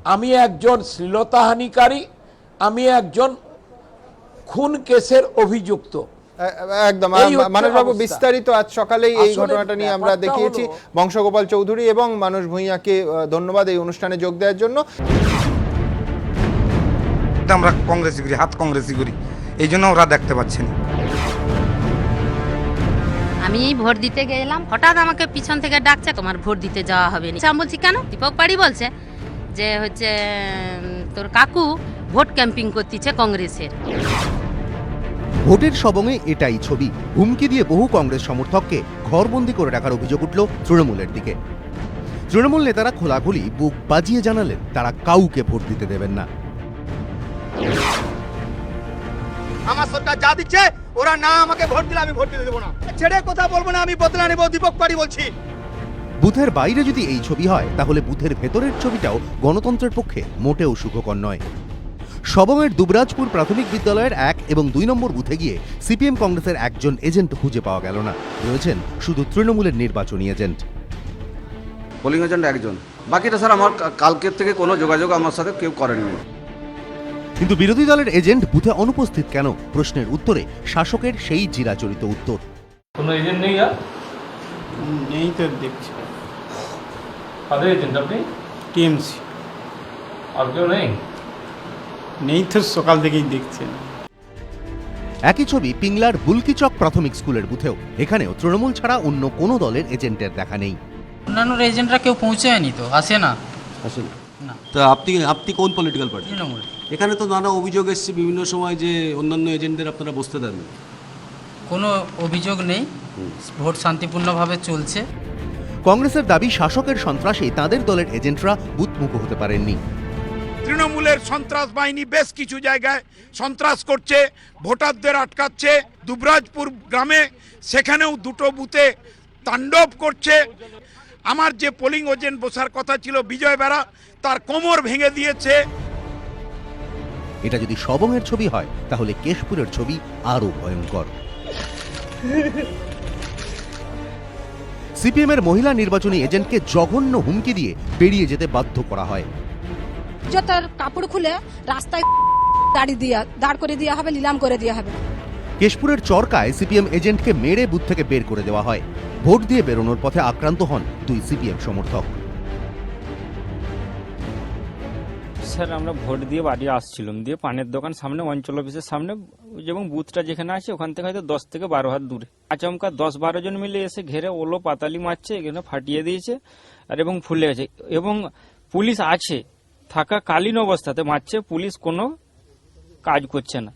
আমি একজন শ্লীলতাহানিকারী, আমি একজন খুন কেসের অভিযুক্ত। একদম এই হচ্ছে মানসবাবু, অবস্থা। বিস্তারিত আজ সকালেই এই আসলে ঘটনাটা নিয়ে আমরা ব্যাপারটা দেখিয়েছি। হলো- বংশগোপাল চৌধুরী এবং মানস ভূঁইয়াকে ধন্যবাদ এই অনুষ্ঠানে যোগ দেওয়ার জন্য। আমরা কংগ্রেসি করি, হাত কংগ্রেসি করি, এই জন্য ওরা দেখতে পাচ্ছে না। আমি ভোট দিতে গেলাম, হঠাৎ আমাকে পিছন থেকে ডাকছে, তোমার ভোট দিতে যাওয়া হবে না। আমি বলছি কেন? দীপক পাড়ি বলছে যে হচ্ছে তোর কাকু ভোট ক্যাম্পিং করতেছে কংগ্রেসের। ভোটের সবঙে এটাই ছবি। হুমকি দিয়ে বহু কংগ্রেস সমর্থককে ঘরবন্দি করে রাখার অভিযোগ উঠল তৃণমূলের দিকে। তৃণমূল নেতারা খোলাখুলি বুক বাজিয়ে জানালেন তারা কাউকে ভোট দিতে দেবেন না। আমার সরকার যা দিচ্ছে, ওরা না আমাকে ভোট দিলে আমি ভোট দিতে দেবো না। ছেড়ে কথা বলবো না, আমি বদলা নেব। দীপক পাড়ি বলছি। বুথের বাইরে যদি এই ছবি হয়, তাহলে বুথের ভেতরের ছবিটাও গণতন্ত্রের পক্ষে মোটেও সুখকর নয়। সবংয়ের দুবরাজপুর প্রাথমিক বিদ্যালয়ের 1 এবং 2 নম্বর বুথে গিয়ে সিপিএম কংগ্রেসের একজন এজেন্ট খুঁজে পাওয়া গেল না। রয়েছেন শুধু তৃণমূলের নির্বাচনী এজেন্ট। পোলিং এজেন্ট একজন, বাকিটা স্যার আমার কালকের থেকে কোনো যোগাযোগ আমার সাথে কেউ করেননি। কিন্তু বিরোধী দলের এজেন্ট বুথে অনুপস্থিত কেন? প্রশ্নের উত্তরে শাসকের সেই চিরাচরিত উত্তর। কোনো এজেন্ট নেই? নেই তো দেখছি। কাদের এজেন্ট আপনি? টিএমসি। আর কেউ নেই? নেই তো, সকাল থেকেই দেখছেন। একই ছবি পিংলার বুলকিচক প্রাথমিক স্কুলের বুথেও। এখানেও তৃণমূল ছাড়া অন্য কোনো দলের এজেন্টের দেখা নেই। অন্যান্য এজেন্টরা কেউ পৌঁছায়নি তো, আসে না। না। তা আপনি কোন পলিটিক্যাল পার্টি? তৃণমূল। এখানে তো নানা অভিযোগ এসছে বিভিন্ন সময় যে অন্যান্য এজেন্টদের আপনারা বসতে দেন। কোনো অভিযোগ নেই, ভোট শান্তিপূর্ণভাবে চলছে। কংগ্রেসের দাবি শাসকের সন্ত্রাসে তাদের দলের এজেন্টরা বুথমুখ হতে পারেননি। তৃণমূলের সন্ত্রাস বাহিনী বেশ কিছু জায়গায় সন্ত্রাস করছে, ভোটারদের আটকাচ্ছে। দুবরাজপুর গ্রামে সেখানেও 2টো বুথে তাণ্ডব করছে। আমার যে পোলিং এজেন্ট বসার কথা ছিল বিজয় বেরা, তার কোমর ভেঙে দিয়েছে। এটা যদি সবংয়ের ছবি হয়, তাহলে কেশপুরের ছবি আরো ভয়ঙ্কর। সিপিএমের মহিলা নির্বাচনী এজেন্টকে জঘন্য হুমকি দিয়ে বেরিয়ে যেতে বাধ্য করা হয়। তার কাপড় খুলে রাস্তায় দাঁড় করে দেওয়া হবে, নিলাম করে দেওয়া হবে। কেশপুরের চরকায় সিপিএম এজেন্টকে মেরে বুথ থেকে বের করে দেওয়া হয়। ভোট দিয়ে বেরোনোর পথে আক্রান্ত হন 2 সিপিএম সমর্থক। স্যার আমরা ভোট দিয়ে বাড়ি আসছিলাম, দিয়ে পানের দোকান সামনে, অঞ্চল অফিসের সামনে, এবং বুথটা যেখানে আছে ওখান থেকে হয়তো 10 থেকে 12 হাত দূরে আচমকা 10-12 জন মিলে এসে ঘেরে ওলো পাতালি মারছে, এখানে ফাটিয়ে দিয়েছে আর এবং ফুলে গেছে। এবং পুলিশ আছে থাকাকালীন অবস্থাতে মারছে, পুলিশ কোনো কাজ করছে না।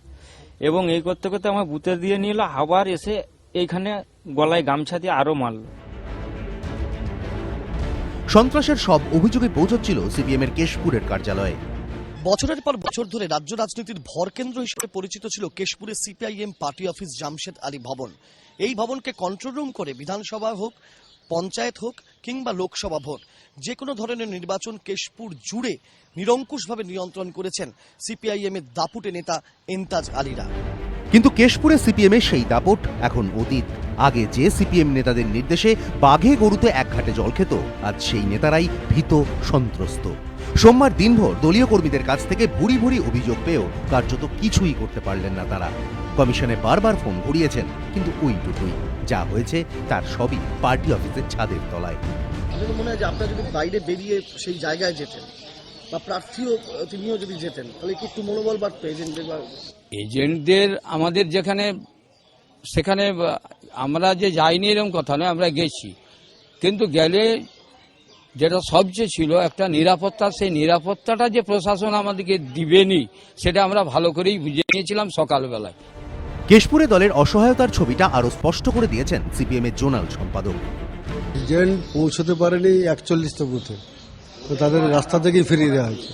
এবং এই করতে করতে আমার বুথে দিয়ে নিল, আবার এসে এইখানে গলায় গামছা দিয়ে আরো মারল। সন্ত্রাসের সব অভিযোগে পৌঁছচ্ছিল সিপিএম এর কেশপুরের কার্যালয়ে। বছরের পর বছর ধরে রাজ্য রাজনীতির ভরকেন্দ্র হিসেবে পরিচিত ছিল কেশপুরের CPIM party office Jamshed Ali ভবন। এই ভবনকে কন্ট্রোল রুম করে বিধানসভা হোক, পঞ্চায়েত হোক কিংবা লোকসভা ভোট, যে কোনো ধরনের নির্বাচন কেশপুর জুড়ে নিরঙ্কুশভাবে নিয়ন্ত্রণ করেছেন সিপিআইএম এর দাপুটে নেতা এন্তাজ আলীরা। কিন্তু কেশপুরে সিপিএম এর সেই দাপট এখন অতীত। আগে যে সিপিএম নেতাদের নির্দেশে বাঘে গরুতে এক ঘাটে জল খেত, আজ সেই নেতারাই ভীত, সন্ত্রস্ত। সোমবার দিনভর দলীয় কর্মীদের কাছ থেকে ভুরি ভুরি অভিযোগ পেয়েও কার্যত কিছুই করতে পারলেন না তারা। কমিশনে বারবার ফোন ঘুরিয়েছেন, কিন্তু ওইটুকুই। যা হয়েছে তার সবই পার্টি অফিসের ছাদের তলায়। আমার মনে হয় যে আপনারা যদি বাইরে বেরিয়ে সেই জায়গায় যেতেন বা প্রার্থীও তিনিও যদি যেতেন, তাহলে কি একটু মনোবল বাড়তো এজেন্টদের আমাদের যেখানে সেখানে আমরা যে যাইনি এরকম কথা নয়, আমরা গেছি, কিন্তু গেলে যেটা সবচেয়ে ছিল একটা নিরাপত্তা, সেই নিরাপত্তাটা যে প্রশাসন আমাদেরকে দিবেনি সেটা আমরা ভালো করেই বুঝে নিয়েছিলাম সকালবেলায়। কেশপুরে দলের অসহায়তার ছবিটা আরো স্পষ্ট করে দিয়েছেন সিপিএম এর জোনাল সম্পাদক। এজেন্ট পৌঁছতে পারেনি 41টা বুথে, তো তাদের রাস্তা থেকেই ফিরিয়ে দেওয়া হয়েছে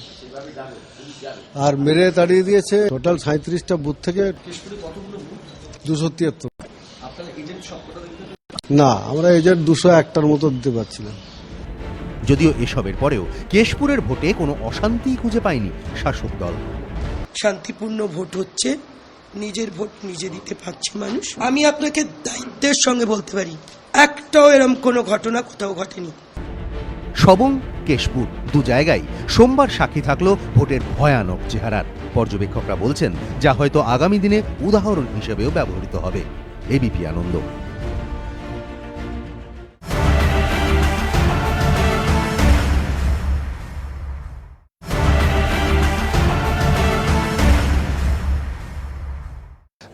আর মেরে তাড়িয়ে দিয়েছে। টোটাল 37টা বুথ থেকে 273। না, আমরা এজেন্ট 201টার মতো দিতে পারছিলাম। যদিও এসবের পরেও কেশপুরের ভোটে কোনো অশান্তি খুঁজে পায়নি শাসক দল। শান্তিপূর্ণ ভোট হচ্ছে, নিজের ভোট নিজে দিতে পারছে মানুষ। আমি আপনাকে দায়িত্বের সঙ্গে বলতে পারি একটাও এরকম কোনো ঘটনা কোথাও ঘটেনি। সবং কেশপুর দু জায়গায় সোমবার সাক্ষী থাকলো ভোটের ভয়ানক চেহারার। পর্যবেক্ষকরা বলছেন যা হয়তো আগামী দিনে উদাহরণ হিসেবেও ব্যবহৃত হবে। এবিপি আনন্দ।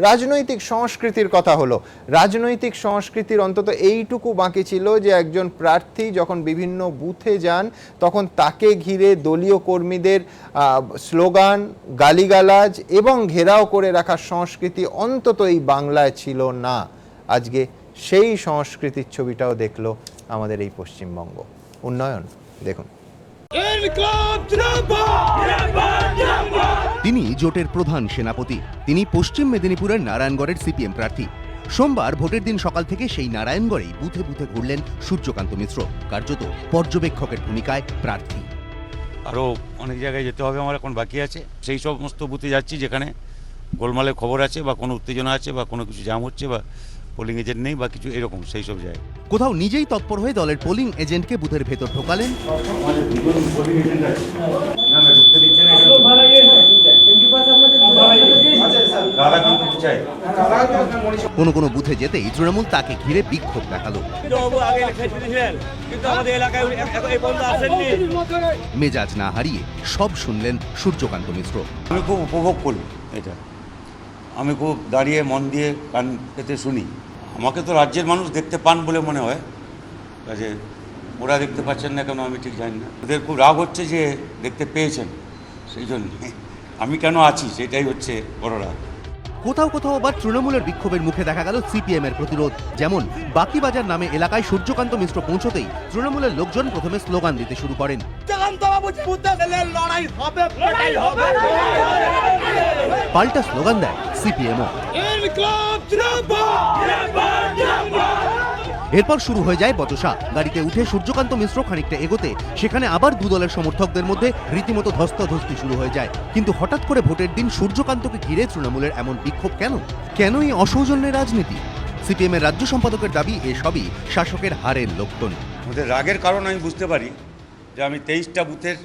রাজনৈতিক সংস্কৃতির কথা হলো, রাজনৈতিক সংস্কৃতির অন্তত এইটুকু বাকি ছিল যে একজন প্রার্থী যখন বিভিন্ন বুথে যান তখন তাকে ঘিরে দলীয় কর্মীদের স্লোগান, গালিগালাজ এবং ঘেরাও করে রাখার সংস্কৃতি অন্তত এই বাংলায় ছিল না। আজকে সেই সংস্কৃতির ছবিটাও দেখলো আমাদের এই পশ্চিমবঙ্গ। উন্নয়ন দেখুন। তিনি জোটের প্রধান সেনাপতি। তিনি পশ্চিম মেদিনীপুরের নারায়ণগড়ের সিপিএম প্রার্থী। সোমবার ভোটের দিন সকাল থেকে সেই নারায়ণগড়েই বুথে বুথে ঘুরলেন সূর্যকান্ত মিশ্র, কার্যত পর্যবেক্ষকের ভূমিকায় প্রার্থী। আরও অনেক জায়গায় যেতে হবে আমার, এখন বাকি আছে। সেই সমস্ত বুথে যাচ্ছি যেখানে গোলমালের খবর আছে বা কোনো উত্তেজনা আছে বা কোনো কিছু জাম হচ্ছে বা পোলিং এজেন্ট নেই বা কিছু এরকম, সেই সব জায়গায় কোথাও নিজেই তৎপর হয়ে দলের পোলিং এজেন্টকে বুথের ভেতর ঢোকালেন। কোনো কোনো বুথে যেতেই তৃণমূল তাকে ঘিরে বিক্ষোভ দেখালো। মেজাজ না হারিয়ে সব শুনলেন সূর্যকান্ত মিশ্র। আমি খুব উপভোগ করি এটা, আমি খুব দাঁড়িয়ে মন দিয়ে কান পেতে শুনি। আমাকে তো রাজ্যের মানুষ দেখতে পান বলে মনে হয়, কাজে ওরা দেখতে পাচ্ছেন না কেন আমি ঠিক জানি না। ওদের খুব রাগ হচ্ছে যে দেখতে পেয়েছেন, সেই জন্য আমি কেন আছি সেটাই হচ্ছে বড় রাগ। কোথাও কোথাও আবার তৃণমূলের বিক্ষোভের মুখে দেখা গেল সিপিএম এর প্রতিরোধ। যেমন বাকিবাজার নামে এলাকায় সূর্যকান্ত মিশ্র পৌঁছতেই তৃণমূলের লোকজন প্রথমে স্লোগান দিতে শুরু করেন। পাল্টা স্লোগান দেয় সিপিএমও। এরপর শুরু হয়ে যায় বচসা। গাড়িতে উঠে সূর্যকান্ত মিশ্র খানিকটা এগোতে সেখানে আবার দু দলের সমর্থকদের মধ্যে রীতিমতো ধস্তাধস্তি শুরু হয়ে যায়। কিন্তু হঠাৎ করে ভোটের দিন সূর্যকান্তকে ঘিরে তৃণমূলের এমন বিক্ষোভ কেন? কেনই অসৌজন্যের রাজনীতি? সিপিএম এর রাজ্য সম্পাদকের দাবি এসবই শাসকের হারের লক্ষণ। ওদের রাগের কারণ আমি বুঝতে পারি যে আমি 23টা বুথের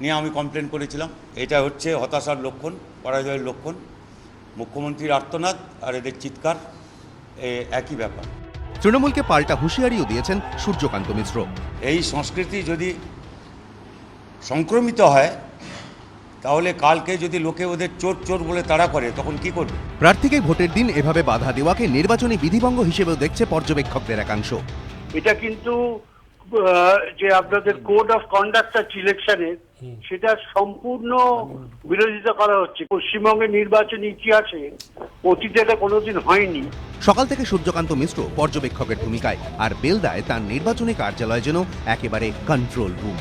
নিয়ে আমি কমপ্লেন করেছিলাম। এটা হচ্ছে হতাশার লক্ষণ, পরাজয়ের লক্ষণ। মুখ্যমন্ত্রীর আর্তনাদ আর এদের চিৎকার একই ব্যাপার। তৃণমূলকে পাল্টা হুঁশিয়ারিও দিয়েছেন সূর্যকান্ত মিশ্র। এই সংস্কৃতি যদি সংক্রমিত হয় তাহলে কালকে যদি লোকে ওদের চোর চোর বলে তাড়া করে তখন কি করবে? প্রার্থীকে ভোটের দিন এভাবে বাধা দেওয়াকে নির্বাচনী বিধিভঙ্গ হিসেবেও দেখছে পর্যবেক্ষকদের একাংশ। এটা কিন্তু যে আপনাদের কোড অফ কন্ডাক্ট আছে ইলেকশনের, সেটা সম্পূর্ণ বিরোধিতা করা হচ্ছে। পশ্চিমবঙ্গের নির্বাচনী ইতিহাসে অতীতে এটা কোনোদিন হয়নি। সকাল থেকে সূর্যকান্ত মিশ্র পর্যবেক্ষকের ভূমিকায়, আর বেলদায় তার নির্বাচনী কার্যালয় যেন একেবারে কন্ট্রোল রুম।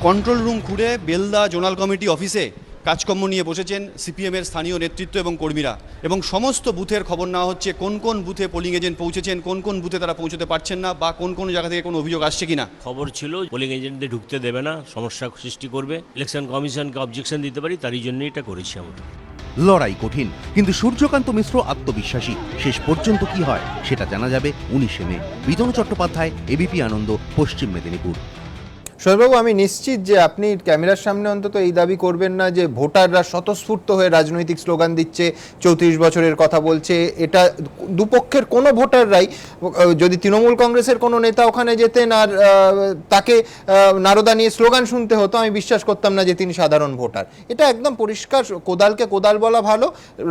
কন্ট্রোল রুম খুঁড়ে বেলদা জোনাল কমিটি অফিসে কাজকর্ম নিয়ে বসেছেন সিপিএমের স্থানীয় নেতৃত্ব এবং কর্মীরা, এবং সমস্ত বুথের খবর নেওয়া হচ্ছে কোন কোন বুথে পোলিং এজেন্ট পৌঁছেছেন, কোন কোন বুথে তারা পৌঁছতে পারছেন না, বা কোন কোন জায়গা থেকে কোনো অভিযোগ আসছে কিনা। খবর ছিল পোলিং এজেন্টদের ঢুকতে দেবে না, সমস্যা সৃষ্টি করবে, ইলেকশন কমিশনকে অবজেকশন দিতে পারি, তারই জন্যই এটা করেছি আমরা। লড়াই কঠিন, কিন্তু সূর্যকান্ত মিশ্র আত্মবিশ্বাসী। শেষ পর্যন্ত কি হয় সেটা জানা যাবে 19 মে। বিতনু চট্টোপাধ্যায়, এবিপি আনন্দ, পশ্চিম মেদিনীপুর। শোনবাবু, আমি নিশ্চিত যে আপনি ক্যামেরার সামনে অন্তত এই দাবি করবেন না যে ভোটাররা স্বতঃস্ফূর্ত হয়ে রাজনৈতিক স্লোগান দিচ্ছে, 34 বছরের কথা বলছে। এটা দুপক্ষের কোনো ভোটাররাই, যদি তৃণমূল কংগ্রেসের কোনো নেতা ওখানে যেতেন আর তাকে নারদা নিয়ে স্লোগান শুনতে হতো, আমি বিশ্বাস করতাম না যে তিনি সাধারণ ভোটার। এটা একদম পরিষ্কার, কোদালকে কোদাল বলা ভালো।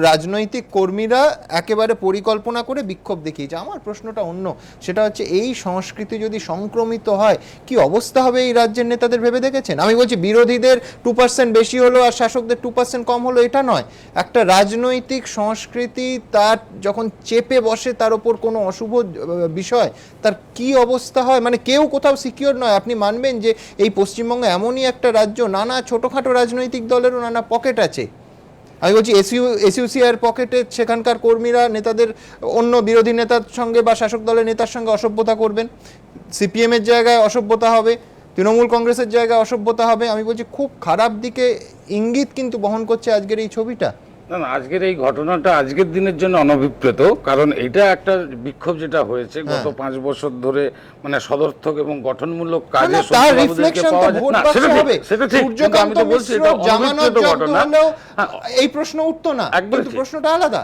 রাজনৈতিক কর্মীরা একেবারে পরিকল্পনা করে বিক্ষোভ দেখিয়েছে। আমার প্রশ্নটা অন্য, সেটা হচ্ছে এই সংস্কৃতি যদি সংক্রমিত হয় কি অবস্থা হবে এই রাজ্যের নেতাদের ভেবে দেখেছেন? আমি বলছি বিরোধীদের 2% বেশি হলো আর শাসকদের 2% কম হলো, এটা নয়। একটা রাজনৈতিক সংস্কৃতি তার যখন চেপে বসে তার উপর কোনো অশুভ বিষয়, তার কি অবস্থা হয়? মানে কেউ কোথাও সিকিউর নয়। আপনি মানবেন যে এই পশ্চিমবঙ্গ এমনই একটা রাজ্য, নানা ছোটোখাটো রাজনৈতিক দলেরও নানা পকেট আছে। আমি বলছি এসইউসিআর পকেটে সেখানকার কর্মীরা নেতাদের অন্য বিরোধী নেতার সঙ্গে বা শাসক দলের নেতার সঙ্গে অসভ্যতা করবেন, সিপিএমের জায়গায় অসভ্যতা হবে, তৃণমূল কংগ্রেসের জায়গায় অসভ্যতা হবে, আমি বলছি খুব খারাপ দিকে ইঙ্গিত কিন্তু বহন করছে আজকের এই ছবিটা। না না, আজকের এই ঘটনাটা আজকের দিনের জন্য অনভিপ্রেত, কারণ এটা একটা বিক্ষোভ যেটা হয়েছে গত 5 বছর ধরে, মানে সদর্থক এবং গঠনমূলক কাজে সেটা ঠিক, কিন্তু আমি তো বলছি এটা অনভিপ্রেত ঘটনা। এই প্রশ্ন উঠতো না, কিন্তু প্রশ্নটা আলাদা।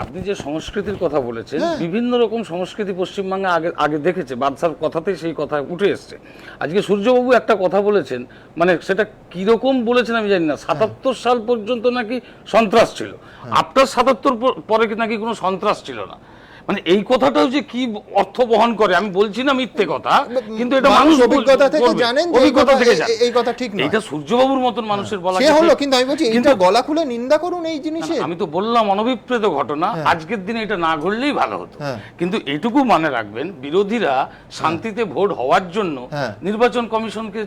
আপনি যে সংস্কৃতির কথা বলেছেন, বিভিন্ন রকম সংস্কৃতি পশ্চিমবঙ্গে আগে দেখেছে, বাদশার কথাতেই সেই কথা উঠে এসছে। আজকে সূর্যবাবু একটা কথা বলেছেন, মানে সেটা কিরকম বলেছেন আমি জানি না, 77 সাল পর্যন্ত নাকি সন্ত্রাস ছিল, আফটার 77 পরে নাকি কোনো সন্ত্রাস ছিল না। মানে এই কথাটাও যে কি অর্থ বহন করে, আমি বলছি না মিথ্যে কথা, কিন্তু এটা মানুষ অভিজ্ঞতা থেকে জানেন, অভিজ্ঞতা থেকে এই কথা ঠিক না, এটা সূর্যবাবুর মতন মানুষের বলা সে হলো, কিন্তু আমি বলছি এটা গলা খুলে নিন্দা করুন এই জিনিসে। আমি তো বললাম অনভিপ্রেত ঘটনা, আজকের দিনে এটা না ঘটলেই ভালো হতো, কিন্তু এটুকু মনে রাখবেন, বিরোধীরা শান্তিতে ভোট হওয়ার জন্য নির্বাচন কমিশনকে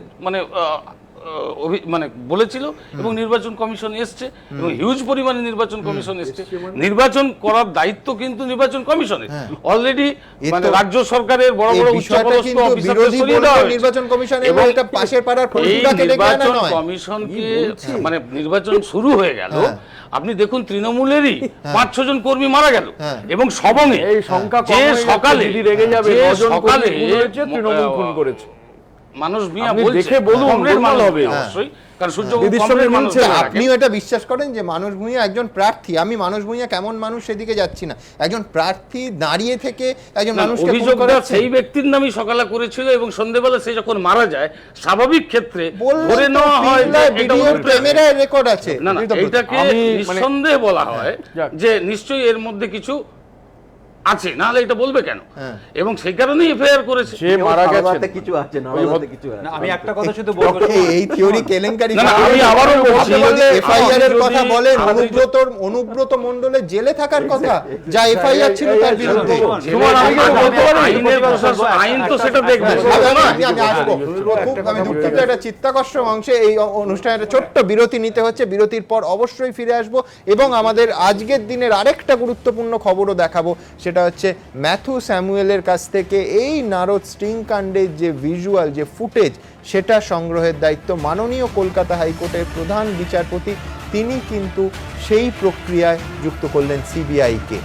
মানে বলেছিল, এবং নির্বাচন কমিশন এসছে, এবং হিউজ পরিমাণে নির্বাচন কমিশন এসছে। নির্বাচন করার দায়িত্ব কিন্তু নির্বাচন কমিশনের, অলরেডি মানে রাজ্য সরকারের বড় বড় উচ্চপদস্থ অফিসারদের সরিয়ে দেওয়া হয়েছে, নির্বাচন কমিশন এবং এটা পাশের পাড়ার ফরিদুদাকে ডেকে আনা নয়, নির্বাচন কমিশনকে মানে নির্বাচন শুরু হয়ে গেল, আপনি দেখুন তৃণমূলেরই 5-6 জন কর্মী মারা গেল, এবং সবঙ্গে এই সংখ্যা যে সকালে রেগে যাবে, সকালে তৃণমূল খুন করেছে মানুষ মিয়া বলছে, দেখে বলুন নরমাল হবে অবশ্যই, কারণ আপনিও এটা বিশ্বাস করেন যে মানস ভূঁইয়া একজন প্রার্থী? আমি মানস ভূঁইয়া কেমন মানুষ সেদিকে যাচ্ছি না, একজন প্রার্থী দাঁড়িয়ে থেকে একজন মানুষকে অভিযোগটা সেই ব্যক্তির নামই সকালে করেছিল, এবং সন্ধ্যাবেলা সে যখন মারা যায়, স্বাভাবিক ক্ষেত্রে ধরে নেওয়া হয় ভিডিও ক্যামেরায় রেকর্ড আছে, না না, এটাকে নিঃসন্দেহে বলা হয় যে নিশ্চয়ই এর মধ্যে কিছু আছে, না হলে এটা বলবে কেন, এবং সেই কারণেই এফআইআর করেছে, সে মারা গেছে কিছু আছে না, আমি একটা কথা শুধু বলবো, এই থিওরি কেলেঙ্কারি। আমি আবারও বলছি, এফআইআর এর কথা বলেন, অনুব্রত মণ্ডলের জেলে থাকার কথা, যা এফআইআর ছিল তার বিরুদ্ধে, আইন তো সেটা দেখবে। আমি আসবো, আমি দুঃখিত, একটা চিত্তাকর্ষক অংশে এই অনুষ্ঠানের ছোট্ট বিরতি নিতে হচ্ছে, বিরতির পর অবশ্যই ফিরে আসবো, এবং আমাদের আজকের দিনের আরেকটা গুরুত্বপূর্ণ খবরও দেখাবো, সেটা হচ্ছে ম্যাথু স্যামুয়েলের কাছ থেকে এই নারদ স্টিং কাণ্ডের যে ভিজুয়াল, যে ফুটেজ, সেটা সংগ্রহের দায়িত্ব মাননীয় কলকাতা হাইকোর্টের প্রধান বিচারপতি, তিনি কিন্তু সেই প্রক্রিয়ায় যুক্ত করলেন সিবিআইকে।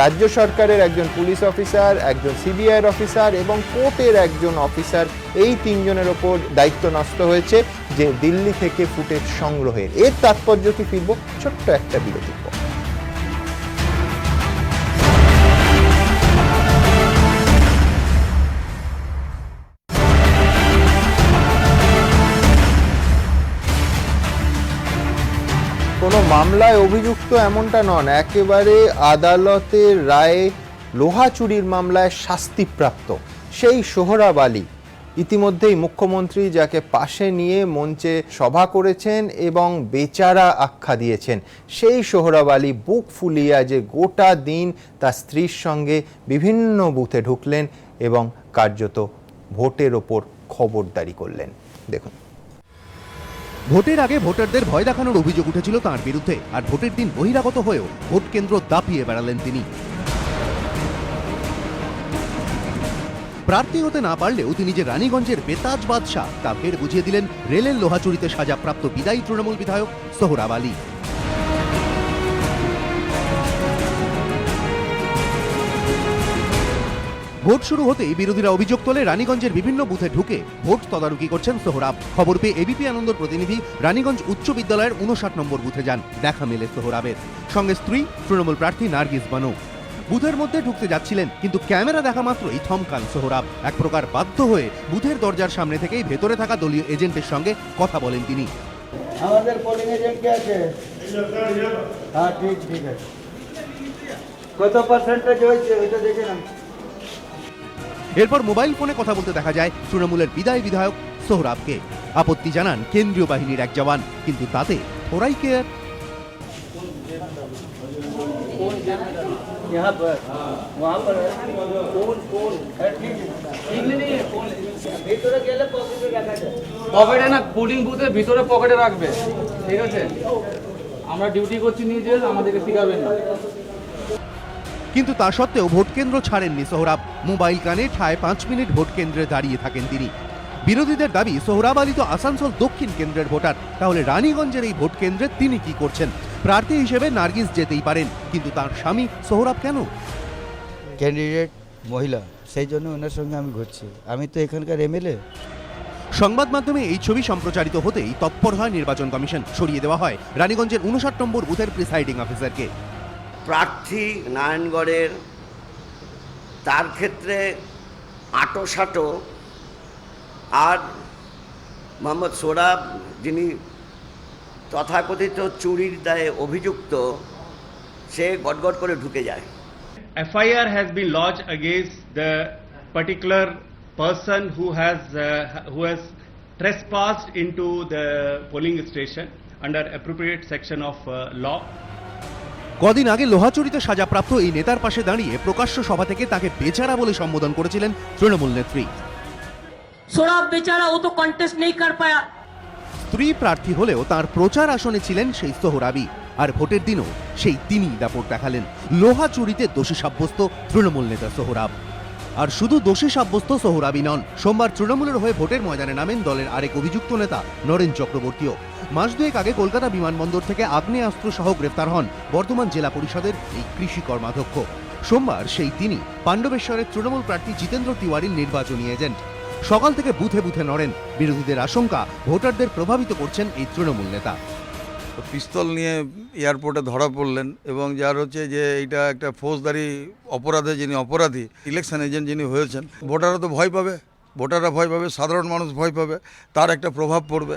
রাজ্য সরকারের একজন পুলিশ অফিসার, একজন সিবিআইয়ের অফিসার এবং কোর্টের একজন অফিসার, এই 3 জনের ওপর দায়িত্ব ন্যস্ত হয়েছে যে দিল্লি থেকে ফুটেজ সংগ্রহের। এর তাৎপর্য কি, ফিরব ছোট্ট একটা বিরতির পর। কোনো মামলায় অভিযুক্ত এমনটা নন, একেবারে আদালতের রায়ে লোহা চুরির মামলায় শাস্তিপ্রাপ্ত সেই সোহরাব আলী ইতিমধ্যেই মুখ্যমন্ত্রী যাকে পাশে নিয়ে মঞ্চে সভা করেছেন এবং বেচারা আখ্যা দিয়েছেন, সেই সোহরাব আলী বুক ফুলিয়ে যে গোটা দিন তার স্ত্রীর সঙ্গে বিভিন্ন বুথে ঢুকলেন এবং কার্যত ভোটের ওপর খবরদারি করলেন। দেখুন, ভোটের আগে ভোটারদের ভয় দেখানোর অভিযোগ উঠেছিল তাঁর বিরুদ্ধে, আর ভোটের দিন বহিরাগত হয়েও ভোট কেন্দ্র দাপিয়ে বেড়ালেন তিনি। প্রার্থী হতে না পারলেও তিনি যে রানীগঞ্জের বেতাজ বাদশাহ তা ফের বুঝিয়ে দিলেন রেলের লোহাচুরিতে সাজাপ্রাপ্ত বিদায়ী তৃণমূল বিধায়ক সোহরাব আলী। ভোট শুরু হতেই বিরোধীরা অভিযোগ তোলে রানীগঞ্জের বিভিন্ন বুথে ঢুকে ভোট তদারকি করছেন সোহরাব। খবর পেয়ে এবিপি আনন্দর প্রতিনিধি রানীগঞ্জ উচ্চ বিদ্যালয়ের 59 নম্বর বুথে যান, দেখা মেলে সোহরাবের সঙ্গে স্ত্রী তৃণমূল প্রার্থী নার্গিস বানু। বুথের মধ্যে ঢুকতে যাচ্ছিলেন, কিন্তু ক্যামেরা দেখা মাত্রই থমকান সোহরাব। এক প্রকার বাধ্য হয়ে বুথের দরজার সামনে থেকেই ভেতরে থাকা দলীয় এজেন্টের সঙ্গে কথা বলেন তিনি। আমাদের পোলিং এজেন্ট কে আছে? হ্যাঁ, ঠিক আছে, কত পার্সেন্টেজ হয়েছে ওইটা দেখে নাম। এরপর মোবাইল ফোনে কথা বলতে দেখা যায় তৃণমূলের বিদায়ী বিধায়ক সোহরাবকে। আপত্তি জানান কেন্দ্রীয় বাহিনীর এক জওয়ান, কিন্তু তাতে থোড়াই কেয়ার। পকেটে না, পোলিং বুথের ভিতরে পকেটে রাখবে, ঠিক আছে? আমরা ডিউটি করছি নিজে, আমাদেরকে শিখাবেন না। কিন্তু তা সত্ত্বেও ভোট কেন্দ্র ছাড়েননি সোহরাব। মোবাইল কানে ঠায় 5 মিনিট ভোট কেন্দ্রে দাঁড়িয়ে থাকেন তিনি। বিরোধীদের দাবি সোহরাব আলী তো আসানসোল দক্ষিণ কেন্দ্রের ভোটার, তাহলে রানীগঞ্জের এই ভোট কেন্দ্রে তিনি কি করছেন? প্রার্থী হিসেবে নার্গিস যেতেই পারেন, কিন্তু তার স্বামী সোহরাব কেন? ক্যান্ডিডেট মহিলা, সেই জন্য ওনার সঙ্গে আমি ঘুরছি। আমি তো এখানকার এমএলএ। সংবাদ মাধ্যমে এই ছবি সম্প্রচারিত হতেই তৎপর হয় নির্বাচন কমিশন। সরিয়ে দেওয়া হয় রানীগঞ্জের 59 নম্বর বুথের প্রিসাইডিং অফিসারকে। প্রার্থী নারায়ণগড়ের, তার ক্ষেত্রে আঁটো আর মোহাম্মদ সোহরাব, যিনি তথাকথিত চুরির দায়ে অভিযুক্ত, সে গটগট করে ঢুকে যায়। FIR has been lodged against the particular person who has trespassed into the polling station under appropriate section of law. কদিন আগে লোহাচুরিতে সাজাপ্রাপ্ত এই নেতার পাশে দাঁড়িয়ে প্রকাশ্য সভা থেকে তাকে বেচারা বলে সম্বোধন করেছিলেন তৃণমূল নেত্রী। সোহরাব বেচারা, ও তো কন্টেস্ট নেই কর পায়া। স্ত্রী প্রার্থী হলেও তার প্রচার আসনে ছিলেন সেই সোহরাবই, আর ভোটের দিনও সেই তিনিই দাপট দেখালেন। লোহাচুরিতে দোষী সাব্যস্ত তৃণমূল নেতা সোহরাব। আর শুধু দোষী সাব্যস্ত সোহরাবই নন, সোমবার তৃণমূলের হয়ে ভোটের ময়দানে নামেন দলের আরেক অভিযুক্ত নেতা নরেন চক্রবর্তীও। মাস দুয়েক আগে কলকাতা বিমানবন্দর থেকে আগ্নেয়াস্ত্র সহ গ্রেফতার হন বর্তমান জেলা পরিষদের এই কৃষি কর্মাধ্যক্ষ। সোমবার সেই তিনি পাণ্ডবেশ্বরের তৃণমূল প্রার্থী জিতেন্দ্র তিওয়ারির নির্বাচনী এজেন্ট। সকাল থেকে বুথে বুথে নড়েন। বিরোধীদের আশঙ্কা ভোটারদের প্রভাবিত করছেন এই তৃণমূল নেতা। পিস্তল নিয়ে এয়ারপোর্টে ধরা পড়লেন এবং যার হচ্ছে যে এইটা একটা ফৌজদারি অপরাধে যিনি অপরাধী, ইলেকশন এজেন্ট যিনি হয়েছেন, ভোটাররা তো ভয় পাবে, ভোটাররা ভয় পাবে, সাধারণ মানুষ ভয় পাবে, তার একটা প্রভাব পড়বে।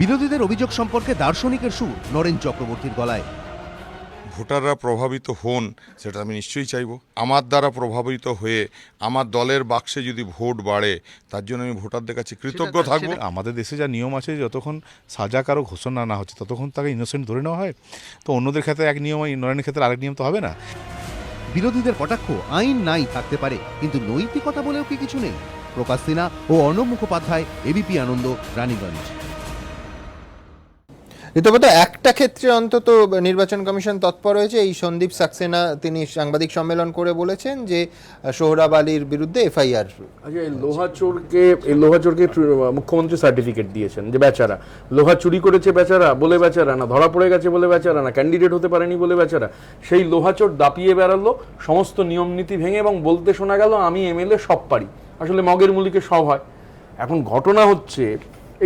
বিরোধীদের অভিযোগ সম্পর্কে দার্শনিকের সুর নরেন চক্রবর্তীর গলায়। ভোটাররা প্রভাবিত হন সেটা আমি নিশ্চয়ই চাইব। আমার দ্বারা প্রভাবিত হয়ে আমার দলের বাক্সে যদি ভোট বাড়ে, তার জন্য আমি ভোটারদের কাছে কৃতজ্ঞ থাকব। আমাদের দেশে যা নিয়ম আছে, যতক্ষণ সাজা কারো ঘোষণা না হচ্ছে ততক্ষণ তাকে ইনোসেন্ট ধরে নেওয়া হয়। তো অন্যদের ক্ষেত্রে এক নিয়ম, নরেনের ক্ষেত্রে আরেক নিয়ম তো হবে না। বিরোধীদের কটাক্ষ, আইন নাই থাকতে পারে, কিন্তু নৈতিকতা বলেও কি কিছু নেই? প্রকাশ সিনহা ও অর্ণব মুখোপাধ্যায়, এবিপি আনন্দ, রানীগঞ্জ। রীতিমতো একটা ক্ষেত্রে অন্তত নির্বাচন কমিশন তৎপর হয়েছে। এই সন্দীপ সাক্সেনা তিনি সাংবাদিক সম্মেলন করে বলেছেন যে সোহরাব আলীর বিরুদ্ধে এফআইআর। আচ্ছা, এই লোহাচোরকে মুখ্যমন্ত্রী সার্টিফিকেট দিয়েছেন যে বেচারা, লোহা চুরি করেছে বেচারা বলে বেচারা না, ধরা পড়ে গেছে বলে বেচারা না, ক্যান্ডিডেট হতে পারেনি বলে বেচারা। সেই লোহাচোর দাপিয়ে বেড়ালো সমস্ত নিয়ম নীতি ভেঙে এবং বলতে শোনা গেল আমি এমএলএ সব পারি। আসলে মগের মুলিকে সব হয়। এখন ঘটনা হচ্ছে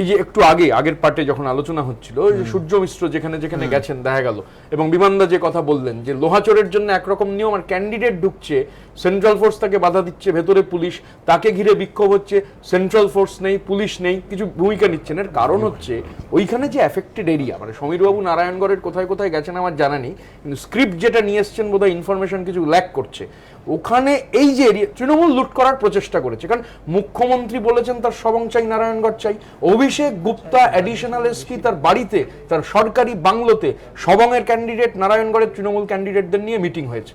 এই যে একটু আগের পার্টে যখন আলোচনা হচ্ছিল, সূর্য মিশ্র যেখানে যেখানে গেছেন দেখা গেল, এবং বিমানদা যে কথা বললেন যে লোহাচোরের জন্য একরকম নিয়ম, আর ক্যান্ডিডেট ঢুকছে, সেন্ট্রাল ফোর্স তাকে বাধা দিচ্ছে, ভেতরে পুলিশ, তাকে ঘিরে বিক্ষোভ হচ্ছে, সেন্ট্রাল ফোর্স নেই, পুলিশ নেই, কিছু ভূমিকা নিচ্ছেন। এর কারণ হচ্ছে ওইখানে যে অ্যাফেক্টেড এরিয়া, মানে সমীরবাবু নারায়ণগড়ের কোথায় কোথায় গেছেন আমার জানা নেই, কিন্তু স্ক্রিপ্ট যেটা নিয়ে এসছেন বোধহয় ইনফরমেশন কিছু ল্যাক করছে। ওখানে এই যে এরিয়া তৃণমূল লুট করার প্রচেষ্টা করেছে, কারণ মুখ্যমন্ত্রী বলেছেন তার সবং চাই, নারায়ণগড় চাই। অভিষেক গুপ্তা অ্যাডিশনাল এসপি তার বাড়িতে, তার সরকারি বাংলোতে সবংয়ের ক্যান্ডিডেট, নারায়ণগড়ের তৃণমূল ক্যান্ডিডেটদের নিয়ে মিটিং হয়েছে।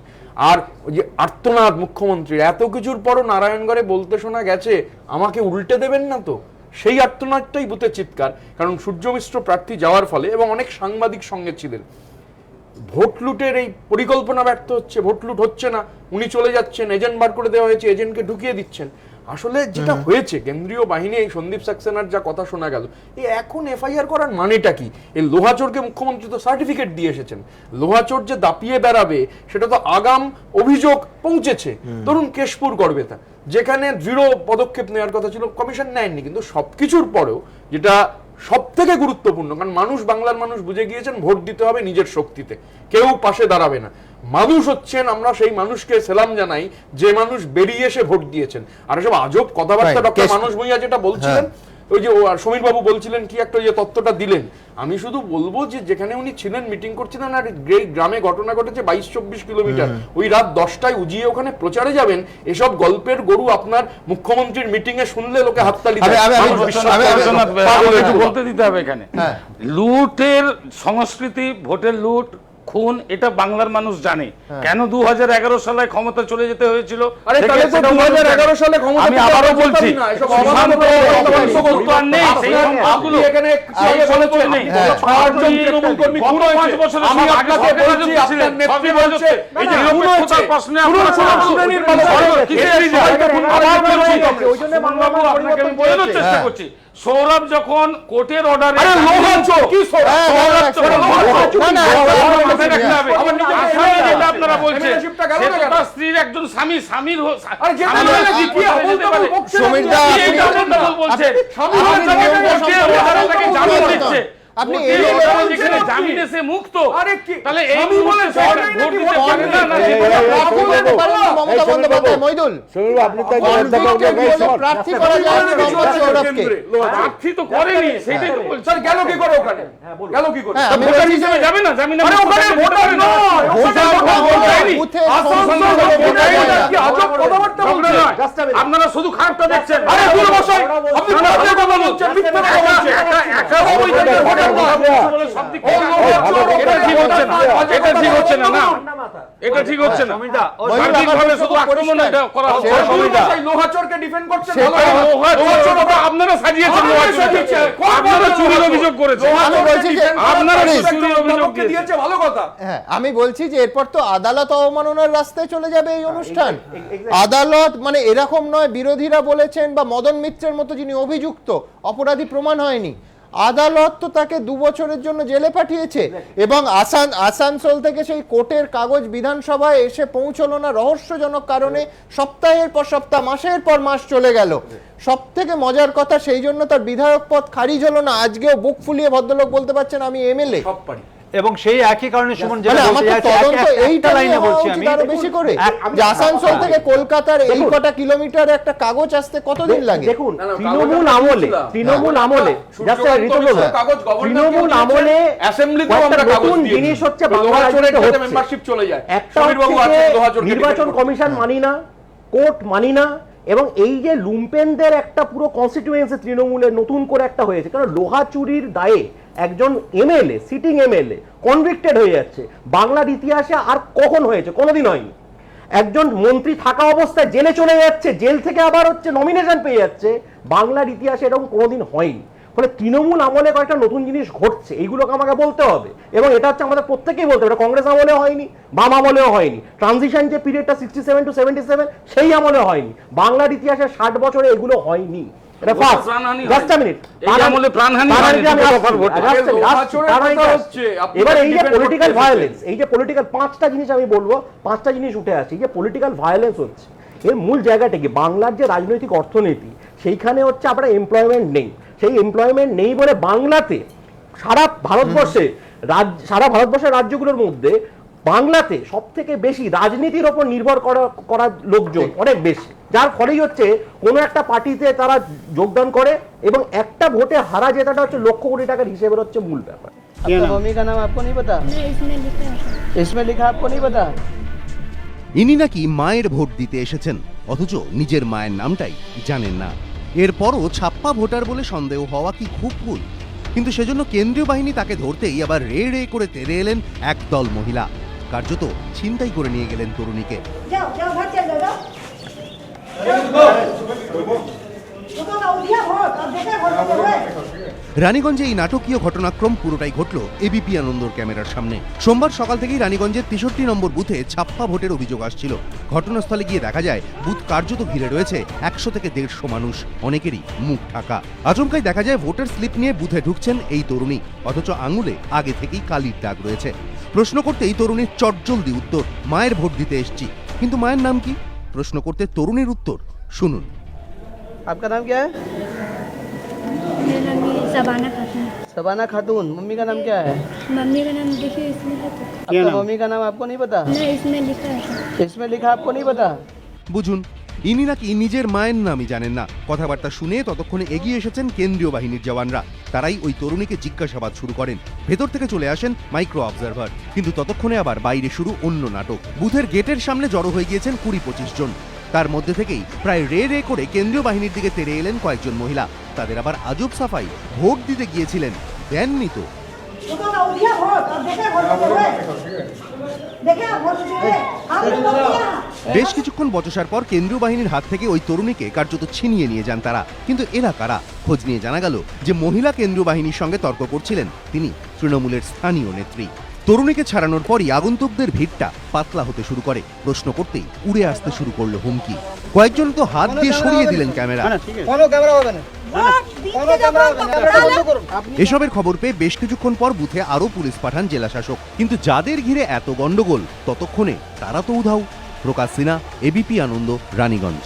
আর ওই যে আর্তনাদ মুখ্যমন্ত্রীর, এত কিছুর পরও নারায়ণগড়ে বলতে শোনা গেছে আমাকে উল্টে দেবেন না তো, সেই আর্তনাদটাই বুথে চিৎকার। কারণ সূর্য মিশ্র প্রার্থী যাওয়ার ফলে, এবং অনেক সাংবাদিক সঙ্গে ছিলেন, ভোট লুটের এই পরিকল্পনা ব্যর্থ হচ্ছে, ভোট লুট হচ্ছে না, উনি চলে যাচ্ছেন, এজেন্ট বার করে দেওয়া হয়েছে, এজেন্টকে ঢুকিয়ে দিচ্ছেন। আসলে যেটা হয়েছে, কেন্দ্রীয় বাহিনী, এই সন্দীপ সাক্সেনার যা কথা শোনা গেল, এখন এফআইআর করার মানেটা কি? এই লোহাচোরকে মুখ্যমন্ত্রী তো সার্টিফিকেট দিয়ে এসেছেন, লোহাচোর যে দাপিয়ে বেড়াবে সেটা তো আগাম অভিযোগ পৌঁছেছে। ধরুন কেশপুর গড়বেতা, যেখানে দৃঢ় পদক্ষেপ নেওয়ার কথা ছিল, কমিশন নেয়নি। কিন্তু সবকিছুর পরেও যেটা সব থেকে গুরুত্বপূর্ণ, কারণ মানুষ, বাংলার মানুষ বুঝে গিয়েছেন ভোট দিতে হবে নিজের শক্তিতে, কেউ পাশে দাঁড়াবে না। মানুষ হচ্ছেন, আমরা সেই মানুষকে সেলাম জানাই যে মানুষ বেরিয়ে এসে ভোট দিয়েছেন। আর সব আজব কথাবার্তা ডক্টর মানস ভূঁইয়া যেটা বলছিলেন, ওই যে সমীর বাবু বলছিলেন কি একটা যে তত্ত্বটা দিলেন, আমি শুধু বলবো যে যেখানে উনি ছিলেন, মিটিং করছিলেন, আর গ্রামে ঘটনা ঘটেছে 22-24 কিলোমিটার, ওই রাত 10টায় উজিয়ে ওখানে প্রচারে যাবেন, এসব গল্পের গরু আপনার মুখ্যমন্ত্রীর মিটিং এ শুনলে লোকে হাততালি দেয়। বলতে দিতে হবে এখানে লুটের সংস্কৃতি, ভোটের লুট খুন, এটা বাংলার মানুষ জানে। কেন 2011 সালে ক্ষমতা চলে যেতে হয়েছিল? আরে তাহলে তো 2011 সালে ক্ষমতা, আমি আবারও বলছি, এখানে নেই। 5 বছর আমি আপনাকে বলছি, আপনার নেত্রী বলছে এই যে নিরপেক্ষতার প্রশ্নে আপনাকে আমি বোঝানোর চেষ্টা করছি। সৌরভ যখন কোর্টের অর্ডারে আপনারা বলছেন তার স্ত্রীর একজন স্বামী, স্বামীর দিচ্ছে, আপনি জামিনে সে মুক্ত, তাহলে এই প্রার্থী তো করেনি, সেটাই তো বলছি। গেল কি করে ওখানে? গেল কি করে? ভোটার হিসেবে যাবে না, জামিনে আপনারা শুধু খারাপটা দেখছেন। এটা ঠিক হচ্ছে না। আপনারা সাজিয়েছেন, আপনারা চুরির অভিযোগ করেছেন, ভালো কথা। হ্যাঁ, আমি বলছি যে এরপর তো আদালত অবমাননার রাস্তায় চলে যাবে এই অনুষ্ঠান। আদালত মানে এরকম নয় বিরোধীরা বলেছেন বা মদন মিত্রের মতো যিনি অভিযুক্ত, অপরাধী প্রমাণ হয়নি, আদালত তো তাকে 2 বছরের জন্য জেলে পাঠিয়েছে এবং আসানসোল থেকে সেই কোর্টের কাগজ বিধানসভায় এসে পৌঁছলো না রহস্যজনক কারণে। সপ্তাহের পর সপ্তাহ, মাসের পর মাস চলে গেল। সব থেকে মজার কথা, সেই জন্য তার বিধায়ক পদ খারিজ হলো না। আজকেও বুক ফুলিয়ে ভদ্রলোক বলতে পারছেন আমি এমএলএ। এবং সেই একই কারণে সুমন এইটা লাইনে বলছি আমি আরো বেশি করে যে আসানসোল থেকে কলকাতার এই কটা কিলোমিটার একটা কাগজ আসতে কতদিন লাগে? দেখুন, তৃণমূল আমলে নতুন জিনিস হচ্ছে মেম্বারশিপ চলে যায়। একটা নির্বাচন কমিশন মানি না, কোর্ট মানি না, এবং এই যে লুম্পেনদের একটা পুরো কনস্টিটিউয়েন্সি তৃণমূলের নতুন করে একটা হয়েছে, কারণ লোহা চুরির দায়ে একজন এমএলএ, সিটিং এমএলএ কনভিক্টেড হয়ে যাচ্ছে। বাংলার ইতিহাসে আর কখন হয়েছে? কোনোদিন হয়নি। একজন মন্ত্রী থাকা অবস্থায় জেলে চলে যাচ্ছে, জেল থেকে আবার হচ্ছে নমিনেশন পেয়ে যাচ্ছে। বাংলার ইতিহাসে এরকম কোনোদিন হয়নি। ফলে তৃণমূল আমলে কয়েকটা নতুন জিনিস ঘটছে, এইগুলোকে আমাকে বলতে হবে। এবং এটা হচ্ছে আমাদের প্রত্যেকেই বলতে হবে। এটা কংগ্রেস আমলেও হয়নি, বাম আমলেও হয়নি, ট্রানজিশন যে পিরিয়ডটা 67 to 77 সেই আমলে হয়নি। বাংলার ইতিহাসে 60 বছরে এগুলো হয়নি। এবার এই যে পলিটিক্যাল ভায়োলেন্স, এই যে পলিটিক্যাল 5টা জিনিস আমি বলবো, 5টা জিনিস উঠে আসছে। এই যে পলিটিক্যাল ভায়োলেন্স হচ্ছে, এর মূল জায়গাটা কি? বাংলার যে রাজনৈতিক অর্থনীতি, সেইখানে হচ্ছে আপনার এমপ্লয়মেন্ট নেই। সেই এমপ্লয়মেন্ট নেই বলে বাংলাতে সারা ভারতবর্ষের রাজ্যগুলোর মধ্যে বাংলাতে সব থেকে বেশি রাজনীতির ওপর নির্ভর করা লোকজন অনেক বেশি, যার ফলেই হচ্ছে কোনো একটা পার্টিতে তারা যোগদান করে এবং একটা ভোটে হারা জেতাটা হচ্ছে লক্ষ কোটি টাকার হিসেবের হচ্ছে মূল ব্যাপার। मम्मी का नाम आपको नहीं पता? इसमें लिखा आपको नहीं पता? ইনি নাকি মায়ের ভোট দিতে এসেছেন, অথচ নিজের মায়ের নামটাই জানেন না। এরপরও ছাপ্পা ভোটার বলে সন্দেহ হওয়া কি খুব ভুল? কিন্তু সেজন্য কেন্দ্রীয় বাহিনী তাকে ধরতেই আবার রে রে করে তেড়ে এলেন একদল মহিলা। কার্যত ছিনতাই করে নিয়ে গেলেন তরুণীকে। রানীগঞ্জে এই নাটকীয় ঘটনাক্রম পুরোটাই ঘটল এবিপি আনন্দর ক্যামেরার সামনে। সোমবার সকাল থেকেই রানীগঞ্জের 63 নম্বর বুথে ছাপ্পা ভোটের অভিযোগ আসছিল। ঘটনাস্থলে গিয়ে দেখা যায় বুথ কার্যত ঘিরে রয়েছে 100 থেকে 150 মানুষ, অনেকেরই মুখ ঢাকা। আচমকাই দেখা যায় ভোটার স্লিপ নিয়ে বুথে ঢুকছেন এই তরুণী, অথচ আঙুলে আগে থেকেই কালির দাগ রয়েছে। প্রশ্ন করতেই তরুণীর চটজলদি উত্তর, মায়ের ভোট দিতে এসছি। কিন্তু মায়ের নাম কি? প্রশ্ন করতে তরুণীর উত্তর শুনুন। आपका नाम क्या है? मेरा नाम शबाना खातून। शबाना खातून। मम्मी का नाम क्या है? मम्मी का नाम देखिए इसमें है तो। आपका मम्मी का नाम आपको नहीं पता? नहीं, इसमें लिखा है। इसमें लिखा आपको नहीं पता? বুঝুন, ইনি নাকি নিজের মায়ের নামই জানেন না। কথাবার্তা শুনে ততক্ষণে এগিয়ে এসেছেন কেন্দ্রীয় বাহিনীর জওয়ানরা। তারাই ওই তরুণীকে জিজ্ঞাসাবাদ শুরু করেন। ভেতর থেকে চলে আসেন মাইক্রো অবজারভার। কিন্তু ততক্ষণে আবার বাইরে শুরু অন্য নাটক। বুথের গেটের সামনে জড়ো হয়ে গিয়েছেন 20-25 জন। তার মধ্যে থেকেই প্রায় রে রে করে কেন্দ্রীয় বাহিনীর দিকে তেড়ে এলেন কয়েকজন মহিলা। তাদের আবার আজব সাফাই, ভোট দিতে গিয়েছিলেন, দেননি তো। বেশ কিছুক্ষণ বচসার পর কেন্দ্রীয় বাহিনীর হাত থেকে ওই তরুণীকে কার্যত ছিনিয়ে নিয়ে যান তারা। কিন্তু এরা কারা? খোঁজ নিয়ে জানা গেল যে মহিলা কেন্দ্রীয় বাহিনীর সঙ্গে তর্ক করছিলেন তিনি তৃণমূলের স্থানীয় নেত্রী। তরুণীকে ছাড়ানোর পরই আগন্তুকদের ভিড়টা পাতলা হতে শুরু করে। প্রশ্ন করতেই উড়ে আসতে শুরু করলো হুমকি। কয়েকজন তো হাত দিয়ে সরিয়ে দিলেন ক্যামেরা। এসবের খবর পেয়ে বেশ কিছুক্ষণ পর বুথে আরো পুলিশ পাঠান জেলা শাসক। কিন্তু যাদের ঘিরে এত গন্ডগোল ততক্ষণে তারা তো উধাও। প্রকাশ সিনহা, এবিপি আনন্দ, রানীগঞ্জ।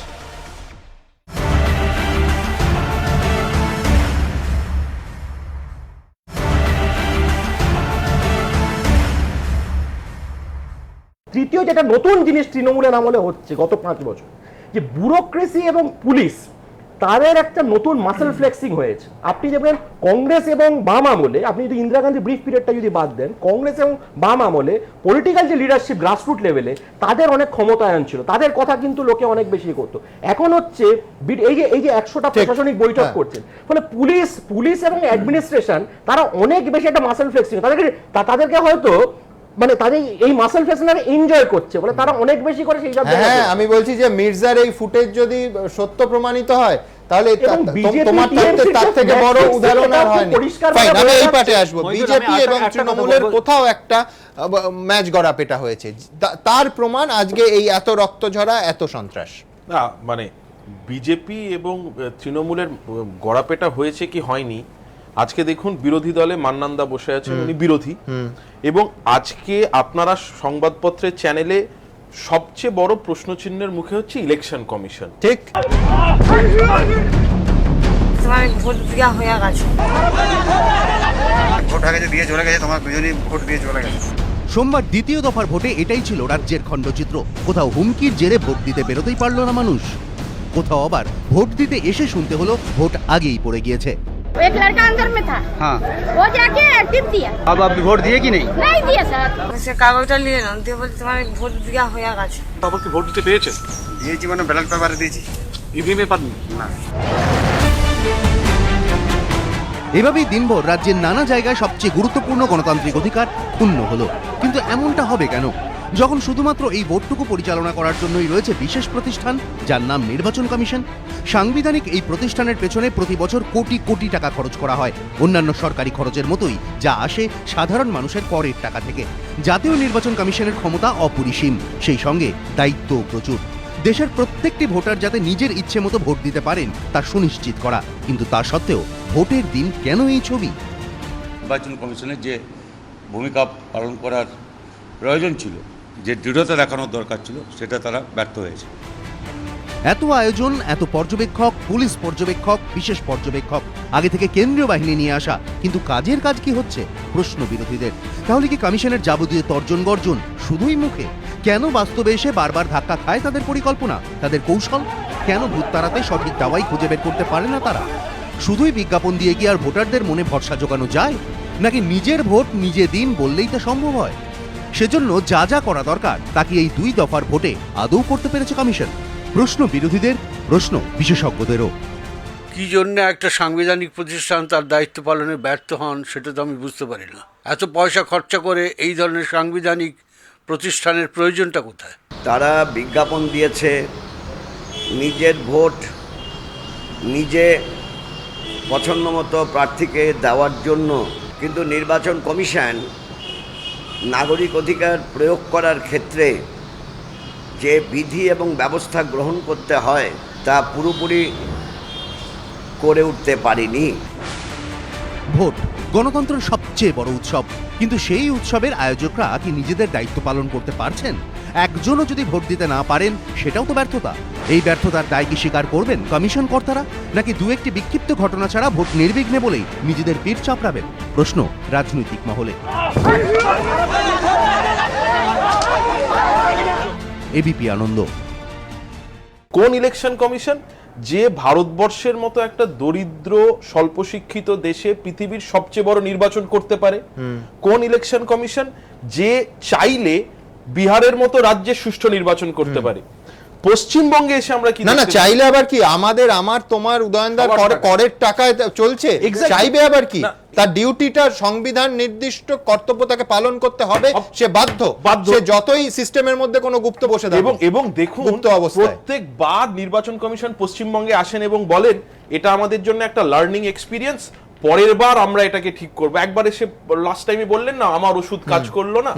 তৃতীয় যেটা নতুন জিনিস তৃণমূলের আমলে হচ্ছে গত 5 বছর, যে ব্যুরোক্রেসি এবং পুলিশ তাদের একটা নতুন মাসেল ফ্লেক্সিং হয়েছে। আপনি দেখবেন কংগ্রেস এবং বাম আমলে, আপনি যদি ইন্দিরা গান্ধী ব্রিফ পিরিয়ডটা যদি বাদ দেন, কংগ্রেস এবং বাম আমলে পলিটিক্যাল যে লিডারশিপ গ্রাসরুট লেভেলে তাদের অনেক ক্ষমতায়ন ছিল, তাদের কথা কিন্তু লোকে অনেক বেশি করতো। এখন হচ্ছে এই যে 100টা প্রশাসনিক বৈঠক করছেন, ফলে পুলিশ এবং অ্যাডমিনিস্ট্রেশন তারা অনেক বেশি একটা মাসেল ফ্লেক্সিং, তাদেরকে হয়তো মানে তাদের এই মাসেল ফ্লেক্সিং এনজয় করছে বলে তারা অনেক বেশি করে সেই সব। হ্যাঁ, আমি বলছি যে মির্জার এই ফুটেজ যদি সত্য প্রমাণিত হয় তাহলে তোমার তার থেকে বড় উদাহরণ আর হয়নি। ফাইন, আমি এই পাটে আসবো। বিজেপি এবং তৃণমূলের কোথাও একটা ম্যাচ গড়াপেটা হয়েছে, তার প্রমাণ আজকে এই এত রক্তঝরা, এত সন্ত্রাস। না মানে বিজেপি এবং তৃণমূলের গড়াপেটা হয়েছে কি হয়নি, আজকে দেখুন বিরোধী দলে মান্নানদা বসে আছেন, উনি বিরোধী, এবং আজকে আপনারা সংবাদপত্রের চ্যানেলে সবচেয়ে বড় প্রশ্নচিহ্নের মুখে হচ্ছে ইলেকশন কমিশন। ঠিক, ভোট দেওয়া হয়ে গেছে, ভোট আগে দিয়ে চলে গেছে, তোমার দুজনই ভোট দিয়ে চলে গেছে। সোমবার দ্বিতীয় দফার ভোটে এটাই ছিল রাজ্যের খণ্ডচিত্র। কোথাও হুমকির জেরে ভোট দিতে বেরোতেই পারল না মানুষ, কোথাও আবার ভোট দিতে এসে শুনতে হলো ভোট আগেই পড়ে গিয়েছে। एक लड़का अंदर में था, हाँ, वो जाके टिप दिया। अब आपने वोट दिए कि नहीं? नहीं दिया सर। সে কাগজটা নিয়ে নাও, দিয়ে বলছে তোমার ভোট দেওয়া হয়ে গেছে। তারপর কি ভোট দিতে পেরেছেন? দিয়েছি, মানে ব্যালট পেপারে দিয়েছি, ইভিএমে পাননি না। এভাবেই দিনভর রাজ্যের নানা জায়গায় সবচেয়ে গুরুত্বপূর্ণ গণতান্ত্রিক অধিকার ক্ষুণ্ণ হলো। কিন্তু এমনটা হবে কেন, যখন শুধুমাত্র এই ভোটটুকু পরিচালনা করার জন্যই রয়েছে বিশেষ প্রতিষ্ঠান যার নাম নির্বাচন কমিশন। সাংবিধানিক এই প্রতিষ্ঠানের পেছনে প্রতি বছর কোটি কোটি টাকা খরচ করা হয়, অন্যান্য সরকারি খরচের মতোই, যা আসে সাধারণ মানুষের করের টাকা থেকে। জাতীয় নির্বাচন কমিশনের ক্ষমতা অপরিসীম, সেই সঙ্গে দায়িত্বও প্রচুর। দেশের প্রত্যেকটি ভোটার যাতে নিজের ইচ্ছে মতো ভোট দিতে পারেন তা সুনিশ্চিত করা। কিন্তু তা সত্ত্বেও ভোটের দিন কেন এই ছবি? নির্বাচন কমিশনের যে ভূমিকা পালন করার প্রয়োজন ছিল, যে দৃঢ়তা দেখানোর দরকার ছিল, সেটা তারা ব্যর্থ হয়েছে। এত আয়োজন, এত পর্যবেক্ষক, পুলিশ পর্যবেক্ষক, বিশেষ পর্যবেক্ষক, আগে থেকে কেন্দ্রীয় বাহিনী নিয়ে আসা, কিন্তু কাজের কাজ কি হচ্ছে? প্রশ্ন বিরোধীদের। তাহলে কি কমিশনের যাবতীয় তর্জন গর্জন শুধুই মুখে? কেন বাস্তবে এসে বারবার ধাক্কা খায় তাদের পরিকল্পনা, তাদের কৌশল? কেন ভূত তাড়াতে সঠিক দাওয়াই খুঁজে বের করতে পারে না তারা? শুধুই বিজ্ঞাপন দিয়ে কি আর ভোটারদের মনে ভরসা জোগানো যায়? নাকি নিজের ভোট নিজে দিন বললেই তা সম্ভব হয়? সেজন্য যা যা করা দরকার তা কি এই 2 দফার ভোটে আদৌ করতে পেরেছে কমিশন? প্রশ্ন বিরোধীদের, প্রশ্ন বিশেষজ্ঞদেরও। কি জন্য একটা সাংবিধানিক প্রতিষ্ঠান তার দায়িত্ব পালনে ব্যর্থ হন সেটা তো আমি বুঝতে পারি না। এত পয়সা খরচা করে এই ধরনের সাংবিধানিক প্রতিষ্ঠানের প্রয়োজনটা কোথায়? তারা বিজ্ঞাপন দিয়েছে নিজের ভোট নিজে পছন্দ মতো প্রার্থীকে দেওয়ার জন্য, কিন্তু নির্বাচন কমিশন নাগরিক অধিকার প্রয়োগ করার ক্ষেত্রে যে বিধি এবং ব্যবস্থা গ্রহণ করতে হয় তা পুরোপুরি করে উঠতে পারেনি। ভোট গণতন্ত্রের সবচেয়ে বড় উৎসব, কিন্তু সেই উৎসবের আয়োজকরা কি নিজেদের দায়িত্ব পালন করতে পারছেন? একজনও যদি ভোট দিতে না পারেন সেটাও তো ব্যর্থতা। এই ব্যর্থতার দায় কি স্বীকার করবেন কমিশন কর্তারা, নাকি 2-1টি বিক্ষিপ্ত ঘটনা ছাড়া ভোট নির্বিঘ্নে বলেই নিজেদের পিঠ চাপড়াবেন? প্রশ্ন রাজনৈতিক মহলে। এবিপি আনন্দ। কোন ইলেকশন কমিশন যে ভারতবর্ষের মতো একটা দরিদ্র স্বল্প শিক্ষিত দেশে পৃথিবীর সবচেয়ে বড় নির্বাচন করতে পারে? কোন ইলেকশন কমিশন যে চাইলে বিহারের মতো রাজ্যে সুষ্ঠু নির্বাচন করতে পারে? পশ্চিমবঙ্গে এসে আমরা কি না দেখতে পাই? চাইলে আবার কি আমার তোমার উদয়নদার করের টাকায় চলছে, চাইবে আবার কি তার ডিউটিটা সংবিধান নির্দিষ্ট কর্তব্য তাকে পালন করতে হবে, সে বাধ্য সে যতই সিস্টেমের মধ্যে কোনো গুপ্ত বসে থাকুক। এবং দেখুন প্রত্যেকবার নির্বাচন কমিশন পশ্চিমবঙ্গে আসেন এবং বলেন এটা আমাদের জন্য একটা লার্নিং এক্সপিরিয়েন্স, পরের বার আমরা এটাকে ঠিক করবো। একবার এসে লাস্ট টাইমে বললেন না আমার ওষুধ কাজ করলো না,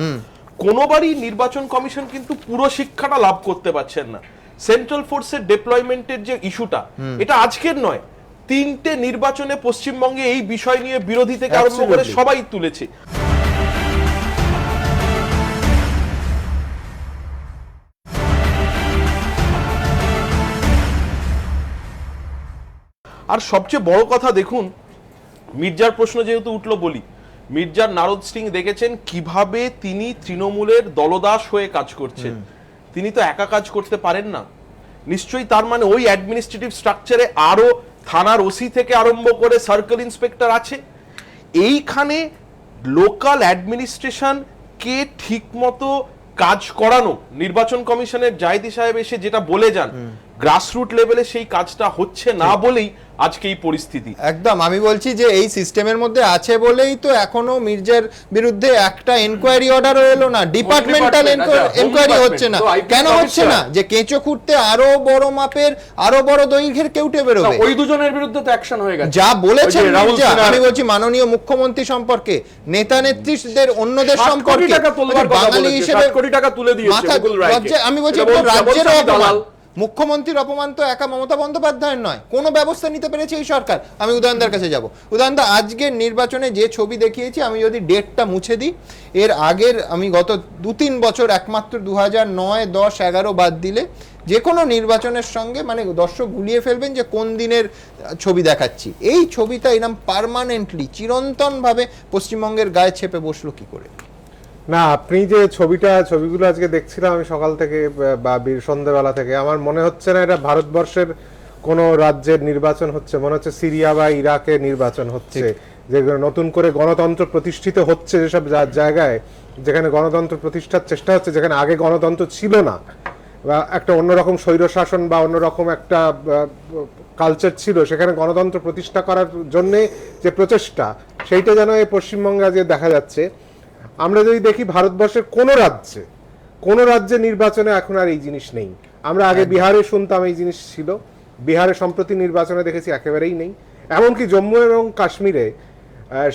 কোনোবারই নির্বাচন কমিশন কিন্তু পুরো শিক্ষাটা লাভ করতে পারছেন না। সেন্ট্রাল ফোর্সের ডেপ্লয়মেন্টের যে ইস্যুটা, এটা আজকের নয়, 3টে নির্বাচনে পশ্চিমবঙ্গে এই বিষয় নিয়ে বিরোধী থেকে আরম্ভ করে সবাই তুলেছে। আর সবচেয়ে বড় কথা দেখুন, মির্জার প্রশ্ন যেহেতু উঠলো বলি, মির্জার নারদ সিং দেখেছেন কিভাবে তিনি তৃণমূলের দলদাস হয়ে কাজ করছেন। তিনি তো একা কাজ করতে পারেন না, নিশ্চয়ই তার মানে ওই অ্যাডমিনিস্ট্রেটিভ স্ট্রাকচারে আরো থানার ওসি থেকে আরম্ভ করে সার্কেল ইন্সপেক্টর আছে। এইখানে লোকাল অ্যাডমিনিস্ট্রেশন কে ঠিকমতো কাজ করানো, নির্বাচন কমিশনের জাহিদি সাহেব এসে যেটা বলে যান, গ্রাসরুট লেভেলে সেই কাজটা হচ্ছে না বলেই আজকে এই পরিস্থিতি। একদম আমি বলছি যে এই সিস্টেমের মধ্যে আছে বলেই তো এখনো মির্জার বিরুদ্ধে একটা এনকোয়ারি অর্ডার এলো না, ডিপার্টমেন্টাল এনকোয়ারি হচ্ছে না। কেন হচ্ছে না? যে কেঁচো খুঁড়তে আরো বড় মাপের আরো বড় দৈর্ঘ্যের কেউটে বেরোবে। ওই দুজনের বিরুদ্ধে তো অ্যাকশন হয়ে গেছে যা বলেছেন মির্জা, আমি বলছি মাননীয় মুখ্যমন্ত্রী সম্পর্কে, নেতা নেত্রীদের অন্যদের সম্পর্কে, বাঙালি হিসেবে কোটি টাকা তুলে দিয়েছে। আমি বলছি রাজ্যের অপমান, মুখ্যমন্ত্রীর অপমান তো একা মমতা বন্দ্যোপাধ্যায়ের নয়, কোন ব্যবস্থা নিতে পেরেছে এই সরকার? আমি উদয়নদার কাছে যাব। উদয়নদা, আজকের নির্বাচনে যে ছবি দেখিয়েছি, আমি যদি ডেটটা মুছে দিই, এর আগের আমি গত 2-3 বছর একমাত্র 2009, 10, 11 বাদ দিলে যে কোনো নির্বাচনের সঙ্গে মানে দর্শক গুলিয়ে ফেলবেন যে কোন দিনের ছবি দেখাচ্ছি। এই ছবিটা এরকম পার্মানেন্টলি চিরন্তনভাবে পশ্চিমবঙ্গের গায়ে চেপে বসলো কি করে? না, আপনি যে ছবিগুলো আজকে দেখছিলাম আমি সকাল থেকে বা সন্ধ্যাবেলা থেকে, আমার মনে হচ্ছে না এটা ভারতবর্ষের কোন রাজ্যের নির্বাচন হচ্ছে, মনে হচ্ছে সিরিয়া বা ইরাকের নির্বাচন হচ্ছে, যে নতুন করে গণতন্ত্র প্রতিষ্ঠিত হচ্ছে যেসব জায়গায়, যেখানে গণতন্ত্র প্রতিষ্ঠার চেষ্টা হচ্ছে, যেখানে আগে গণতন্ত্র ছিল না বা একটা অন্যরকম স্বৈরশাসন বা অন্যরকম একটা কালচার ছিল, সেখানে গণতন্ত্র প্রতিষ্ঠা করার জন্য যে প্রচেষ্টা, সেইটা যেন এই পশ্চিমবঙ্গে আজকে দেখা যাচ্ছে। আমরা যদি দেখি ভারতবর্ষের কোন রাজ্যে নির্বাচনে এখন আর এই জিনিস নেই। আমরা আগে বিহারে শুনতাম এই জিনিস ছিল, বিহারে সম্প্রতি নির্বাচনে দেখেছি একেবারেই নেই। এমনকি জম্মু এবং কাশ্মীরে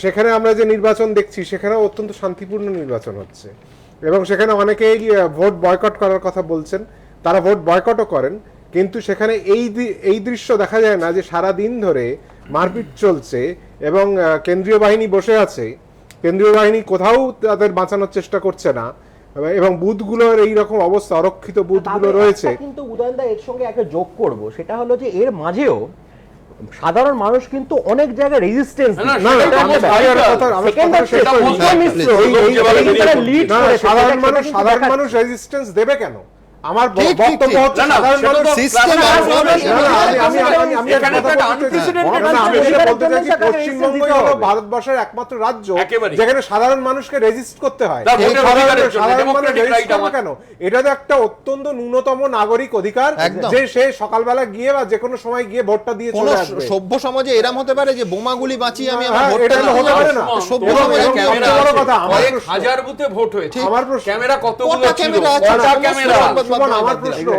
সেখানে আমরা যে নির্বাচন দেখছি সেখানেও অত্যন্ত শান্তিপূর্ণ নির্বাচন হচ্ছে, এবং সেখানে অনেকেই ভোট বয়কট করার কথা বলছেন, তারা ভোট বয়কটও করেন, কিন্তু সেখানে এই দৃশ্য দেখা যায় না যে সারা দিন ধরে মারপিট চলছে এবং কেন্দ্রীয় বাহিনী বসে আছে, কেন্দ্রীয় বাহিনী কোথাও তাদের বাঁচানোর চেষ্টা করছে না, এবং বুথগুলোর এইরকম অবস্থা, অরক্ষিত বুথগুলো রয়েছে। কিন্তু উদয়নদা এর সঙ্গে একটা যোগ করব, সেটা হলো যে এর মাঝেও সাধারণ মানুষ কিন্তু অনেক জায়গায় রেজিস্ট্যান্স, সাধারণ মানুষ রেজিস্ট্যান্স দেবে কেন? আমার বক্তব্য হচ্ছে সাধারণ মানুষ পশ্চিমবঙ্গই হলো ভারতবর্ষের একমাত্র রাজ্য যেখানে সাধারণ মানুষকে রেজিস্ট করতে হয়। সাধারণ মানুষ রেজিস্ট করবে কেন? এটা তো একটা অত্যন্ত ন্যূনতম নাগরিক অধিকার, যে সে সকালবেলা গিয়ে বা যে কোনো সময় গিয়ে ভোটটা দিয়ে চলে আসবে। সভ্য সমাজে এরকম হতে পারে যে বোমাগুলি বাঁচিয়ে আমি আমার ভোটটা হতে পারে না। সভ্য সমাজে বড় কথা, আমার হাজার বুথে ভোট হয়েছে, আমার প্রশ্ন ক্যামেরা কতগুলো ছিল, আমার প্রশ্ন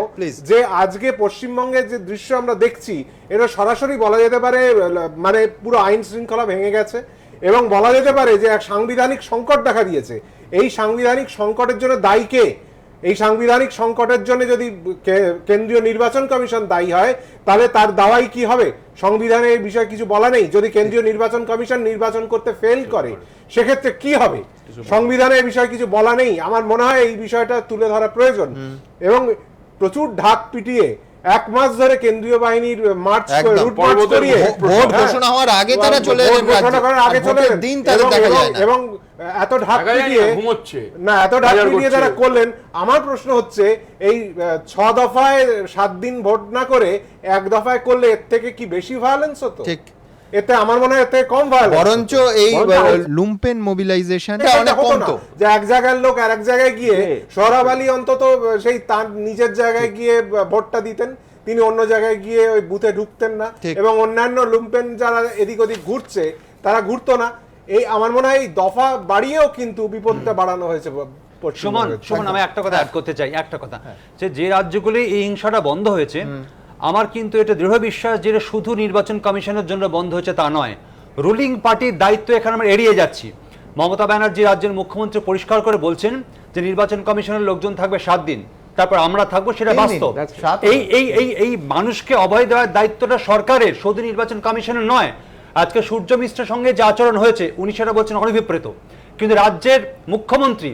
যে আজকে পশ্চিমবঙ্গের যে দৃশ্য আমরা দেখছি, এটা সরাসরি বলা যেতে পারে মানে পুরো আইন শৃঙ্খলা ভেঙে গেছে, এবং বলা যেতে পারে যে এক সাংবিধানিক সংকট দেখা দিয়েছে। এই সাংবিধানিক সংকটের জন্য দায়ী কে? এই সাংবিধানিক সংকটের জন্য যদি কেন্দ্রীয় নির্বাচন কমিশন দায়ী হয়, তাহলে তার দাওয়াই কি হবে? সংবিধানে এই বিষয়ে কিছু বলা নেই। যদি কেন্দ্রীয় নির্বাচন কমিশন নির্বাচন করতে ফেল করে, সেক্ষেত্রে কি হবে? সংবিধানে এই বিষয়ে কিছু বলা নেই। আমার মনে হয় এই বিষয়টা তুলে ধরা প্রয়োজন, এবং প্রচুর ঢাক পিটিয়ে 1 মাস ধরে কেন্দ্রীয় বাহিনীর মার্চ করিয়ে ভোট ঘোষণা হওয়ার আগে তারা চলে এলেন, ঘোষণা করার আগে চলে এলেন, দিন তাদের দেখা যায় না, এবং এত ঢাক পিটিয়ে তারা করলেন। আমার প্রশ্ন হচ্ছে, এই 6 দফায় 7 দিন ভোট না করে 1 দফায় করলে এর থেকে কি বেশি ভায়োলেন্স হতো? ঠিক এতে আমার মনে হয় এতে কম ভায়োলেন্স, বরঞ্চ এই লুম্পেন মোবিলাইজেশন অনেক কম। তো যে এক জায়গার লোক আর এক জায়গায় গিয়ে সোহরাব আলী অন্তত সেই তার নিজের জায়গায় গিয়ে ভোটটা দিতেন, তিনি অন্য জায়গায় গিয়ে ওই বুথে ঢুকতেন না, এবং অন্যান্য লুম্পেন যারা এদিক ওদিক ঘুরছে তারা ঘুরতো না। এই আমার মনে হয় এই দফা বাড়িয়েও কিন্তু বিপদটা বাড়ানো হয়েছে। সুমন আমি একটা কথা অ্যাড করতে চাই, একটা কথা, যে রাজ্যগুলি এই হিংসাটা বন্ধ হয়েছে, আমার কিন্তু এটা দৃঢ় বিশ্বাস যে শুধু নির্বাচন কমিশনের জন্য বন্ধ হয়েছে তা নয়, রুলিং পার্টির দায়িত্ব এখানে আমরা এড়িয়ে যাচ্ছি। মমতা ব্যানার্জি রাজ্যের মুখ্যমন্ত্রী পরিষ্কার করে বলছেন যে নির্বাচন কমিশনের লোকজন থাকবে 7 দিন, তারপর আমরা থাকবো, সেটা বাস্তব। এই মানুষকে অভয় দেওয়ার দায়িত্বটা সরকারের, শুধু নির্বাচন কমিশনের নয়। আজকে সূর্য মিশ্রের সঙ্গে যে আচরণ হয়েছে উনি সেটা বলছেন অনভিপ্রেত, কিন্তু রাজ্যের মুখ্যমন্ত্রী,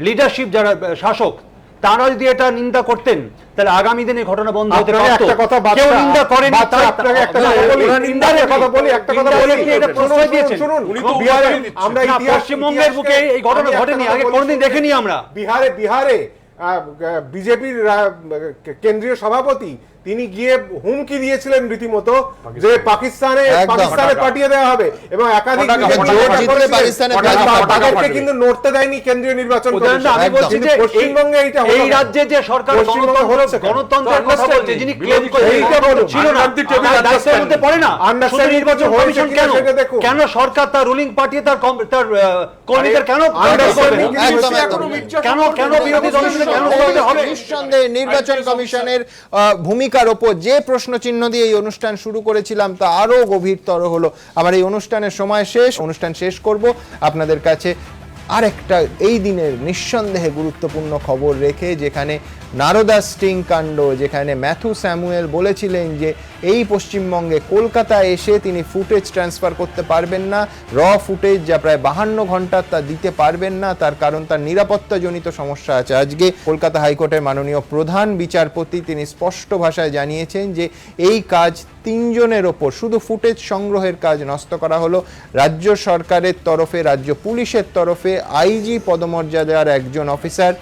লিডারশিপ যারা শাসক, তারা যদি এটা নিন্দা করতেন তাহলে আগামী দিনে ঘটনা বন্ধ হতে পারত। কেউ নিন্দা করেনি, আমরা পশ্চিমবঙ্গের বুকে এই ঘটনা ঘটেনি, আগে কোনোদিন দেখিনি আমরা। বিহারে বিজেপির কেন্দ্রীয় সভাপতি তিনি গিয়ে হুমকি দিয়েছিলেন রীতিমতো যে পাকিস্তানে পাঠিয়ে দেওয়া হবে, এবং একাধিক তাদেরকে কিন্তু নড়তে দেয়নি কেন্দ্রীয় নির্বাচন কমিশন। পশ্চিমবঙ্গে এই রাজ্যে যে সরকার গণতন্ত্রের কথা বলছে, যিনি ক্লেম ছিল না, দায়িত্বের মধ্যে পড়ে না নির্বাচন কমিশন, কেন সরকার তার রুলিং পার্টি তার কর্মীদের কেন বিরোধী দলের কেন বলতে হবে? নিঃসন্দেহে নির্বাচন কমিশনের ভূমিকার ওপর যে প্রশ্ন চিহ্ন দিয়ে এই অনুষ্ঠান শুরু করেছিলাম তা আরো গভীরতর হলো। আমার এই অনুষ্ঠানের সময় শেষ, অনুষ্ঠান শেষ করব আপনাদের কাছে আরেকটা এই দিনের নিঃসন্দেহে গুরুত্বপূর্ণ খবর রেখে, যেখানে নারদা স্টিং কাণ্ড, যেখানে ম্যাথু স্যামুয়েল বলেছিলেন যে এই পশ্চিমবঙ্গে কলকাতায় এসে তিনি ফুটেজ ট্রান্সফার করতে পারবেন না, র ফুটেজ যা প্রায় 52 ঘন্টার তা দিতে পারবেন না, তার কারণ তার নিরাপত্তাজনিত সমস্যা আছে। আজকে কলকাতা হাইকোর্টের মাননীয় প্রধান বিচারপতি তিনি স্পষ্ট ভাষায় জানিয়েছেন যে এই কাজ 3 জনের ওপর, শুধু ফুটেজ সংগ্রহের কাজ নষ্ট করা হলো রাজ্য সরকারের তরফে, রাজ্য পুলিশের তরফে আইজি পদমর্যাদার একজন অফিসার,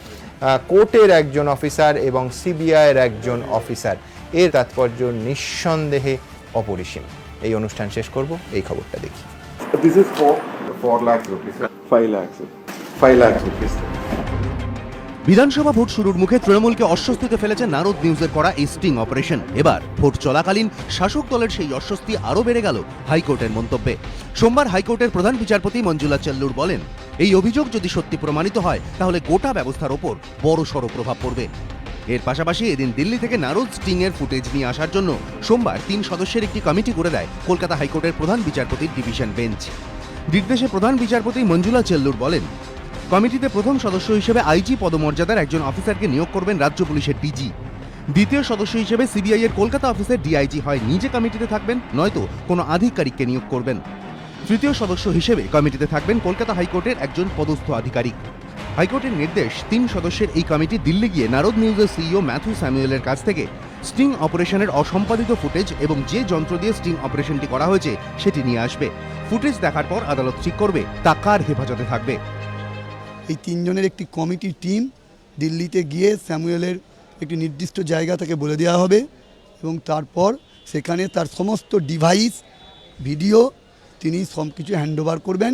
কোর্টের একজন অফিসার এবং সিবিআইয়ের একজন অফিসার। এর তাৎপর্য নিঃসন্দেহে অপরিসীম। এই অনুষ্ঠান শেষ করব, এই খবরটা দেখি। This is for 4 lakhs rupees, 5 lakhs, 5 lakhs rupees. বিধানসভা ভোট শুরুর মুখে তৃণমূলকে অস্বস্তিতে ফেলেছে নারদ নিউজের করা এই স্টিং অপারেশন। এবার ভোট চলাকালীন শাসক দলের সেই অস্বস্তি আরও বেড়ে গেল হাইকোর্টের মন্তব্যে। সোমবার হাইকোর্টের প্রধান বিচারপতি মঞ্জুলা চেল্লুর বলেন, এই অভিযোগ যদি সত্যি প্রমাণিত হয় তাহলে গোটা ব্যবস্থার ওপর বড়সড় প্রভাব পড়বে। এর পাশাপাশি এদিন দিল্লি থেকে নারদ স্টিং এর ফুটেজ নিয়ে আসার জন্য সোমবার 3 সদস্যের একটি কমিটি করে দেয় কলকাতা হাইকোর্টের প্রধান বিচারপতির ডিভিশন বেঞ্চ। নির্দেশে প্রধান বিচারপতি মঞ্জুলা চেল্লুর বলেন, কমিটিতে প্রথম সদস্য হিসেবে আইজি পদমর্যাদার একজন অফিসারকে নিয়োগ করবেন রাজ্য পুলিশের ডিজি। দ্বিতীয় সদস্য হিসেবে সিবিআই এর কলকাতা অফিসের ডিআইজি হয় নিজে কমিটিতে থাকবেন, নয়তো কোনো আধিকারিককে নিয়োগ করবেন। তৃতীয় সদস্য হিসেবে কমিটিতে থাকবেন কলকাতা হাইকোর্টের একজন পদস্থ আধিকারিক। হাইকোর্টের নির্দেশ, 3 সদস্যের এই কমিটি দিল্লি গিয়ে নারদ নিউজের সিইও ম্যাথু স্যামুয়েলের কাছ থেকে স্টিং অপারেশনের অসম্পাদিত ফুটেজ এবং যে যন্ত্র দিয়ে স্টিং অপারেশনটি করা হয়েছে সেটি নিয়ে আসবে। ফুটেজ দেখার পর আদালত ঠিক করবে তা কার হেফাজতে থাকবে। এই 3 জনের একটি কমিটি টিম দিল্লিতে গিয়ে স্যামুয়েলের একটি নির্দিষ্ট জায়গা থেকে বলে দেওয়া হবে, এবং তারপর সেখানে তার সমস্ত ডিভাইস, ভিডিও তিনি সব কিছু হ্যান্ডওভার করবেন,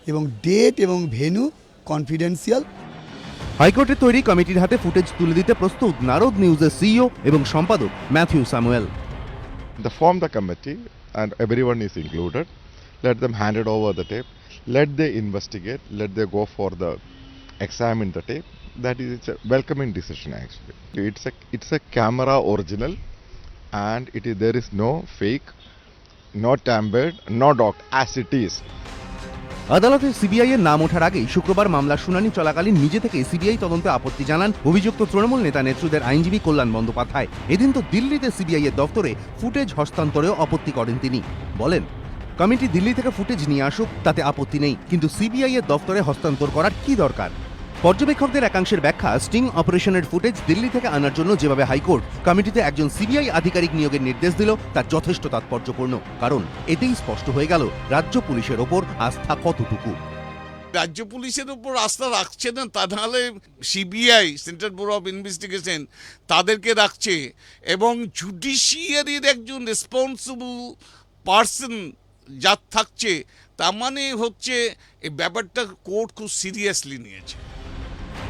এবং ডেট এবং ভেন্যু কনফিডেন্সিয়াল। হাইকোর্টের তৈরি কমিটির হাতে ফুটেজ তুলে দিতে প্রস্তুত নারদ নিউজের সিইও এবং সম্পাদক Matthew Samuel. The form the committee and everyone is included. Let them hand it over the tape. Let they investigate. Let they go for the examine the tape. That is, it's a welcoming decision actually. It's a camera original, and there is no fake, no tampered, no docked, as it is. আদালতে CBI এর নাম ওঠার আগেই শুক্রবার মামলার শুনানি চলাকালীন নিজে থেকে সিবিআই তদন্তে আপত্তি জানান অভিযুক্ত তৃণমূল নেতা নেত্রীদের আইনজীবী কল্যাণ বন্দ্যোপাধ্যায়। এদিন তো দিল্লিতে সিবিআই এর দফতরে ফুটেজ হস্তান্তরেও আপত্তি করেন তিনি। বলেন, কমিটি দিল্লি থেকে ফুটেজ নিয়ে আসুক, তাতে আপত্তি নেই, কিন্তু সিবিআই এর দফতরে হস্তান্তর করার কি দরকার? পর্যবেক্ষকদের একাংশের ব্যাখ্যা, স্টিং অপারেশনের ফুটেজ দিল্লি থেকে আনার জন্য যেভাবে হাইকোর্ট কমিটিতে একজন সিবিআই আধিকারিক নিয়োগের নির্দেশ দিল তার যথেষ্ট তাৎপর্যপূর্ণ, কারণ এতেই স্পষ্ট হয়ে গেল রাজ্য পুলিশের ওপর আস্থা কতটুকু। রাজ্য পুলিশের উপর আস্থা রাখছে না, তা নাহলে CBI, central bureau of investigation, তাদেরকে রাখছে, এবং জুডিশিয়ারির একজন রেসপন্সিবল পার্সন যা থাকছে, তার মানে হচ্ছে এই ব্যাপারটা কোর্ট খুব সিরিয়াসলি নিয়েছে।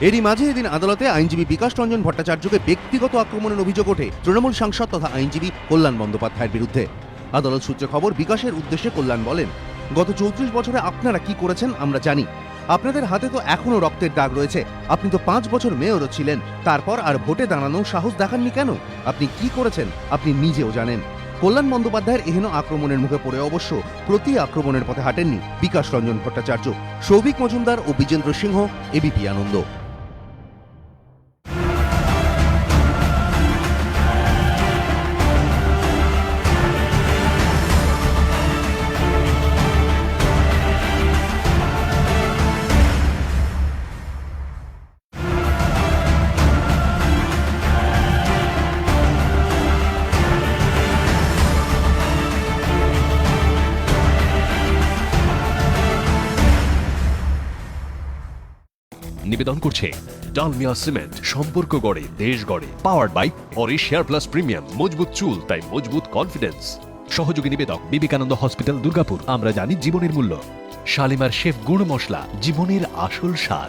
এরই মাঝে এদিন আদালতে আইনজীবী বিকাশ রঞ্জন ভট্টাচার্যকে ব্যক্তিগত আক্রমণের অভিযোগ ওঠে তৃণমূল সাংসদ তথা আইনজীবী কল্যাণ বন্দ্যোপাধ্যায়ের বিরুদ্ধে। আদালত সূত্রে খবর, বিকাশের উদ্দেশ্যে কল্যাণ বলেন, গত 34 বছরে আপনারা কি করেছেন আমরা জানি। আপনাদের হাতে তো এখনো রক্তের দাগ রয়েছে। আপনি তো 5 বছর মেয়রও ছিলেন, তারপর আর ভোটে দাঁড়ানো সাহস দেখাননি কেন? আপনি কি করেছেন আপনি নিজেও জানেন। কল্যাণ বন্দ্যোপাধ্যায়ের এহেন আক্রমণের মুখে পড়ে অবশ্য প্রতি আক্রমণের পথে হাঁটেননি বিকাশ রঞ্জন ভট্টাচার্য। সৌভিক মজুমদার ও বিজেন্দ্র সিংহ, এবিপি আনন্দ। নিবেদন করছে ডালমিয়া সিমেন্ট, সম্পর্ক গড়ে দেশ গড়ে। Powered by Arish hair plus premium, মজবুত চুল তাই মজবুত কনফিডেন্স। সহযোগী নিবেদক বিবেকানন্দ হসপিটাল, দুর্গাপুর। আমরা জানি জীবনের মূল্য। শালিমার শেফ গুড় মশলা, জীবনের আসল স্বাদ।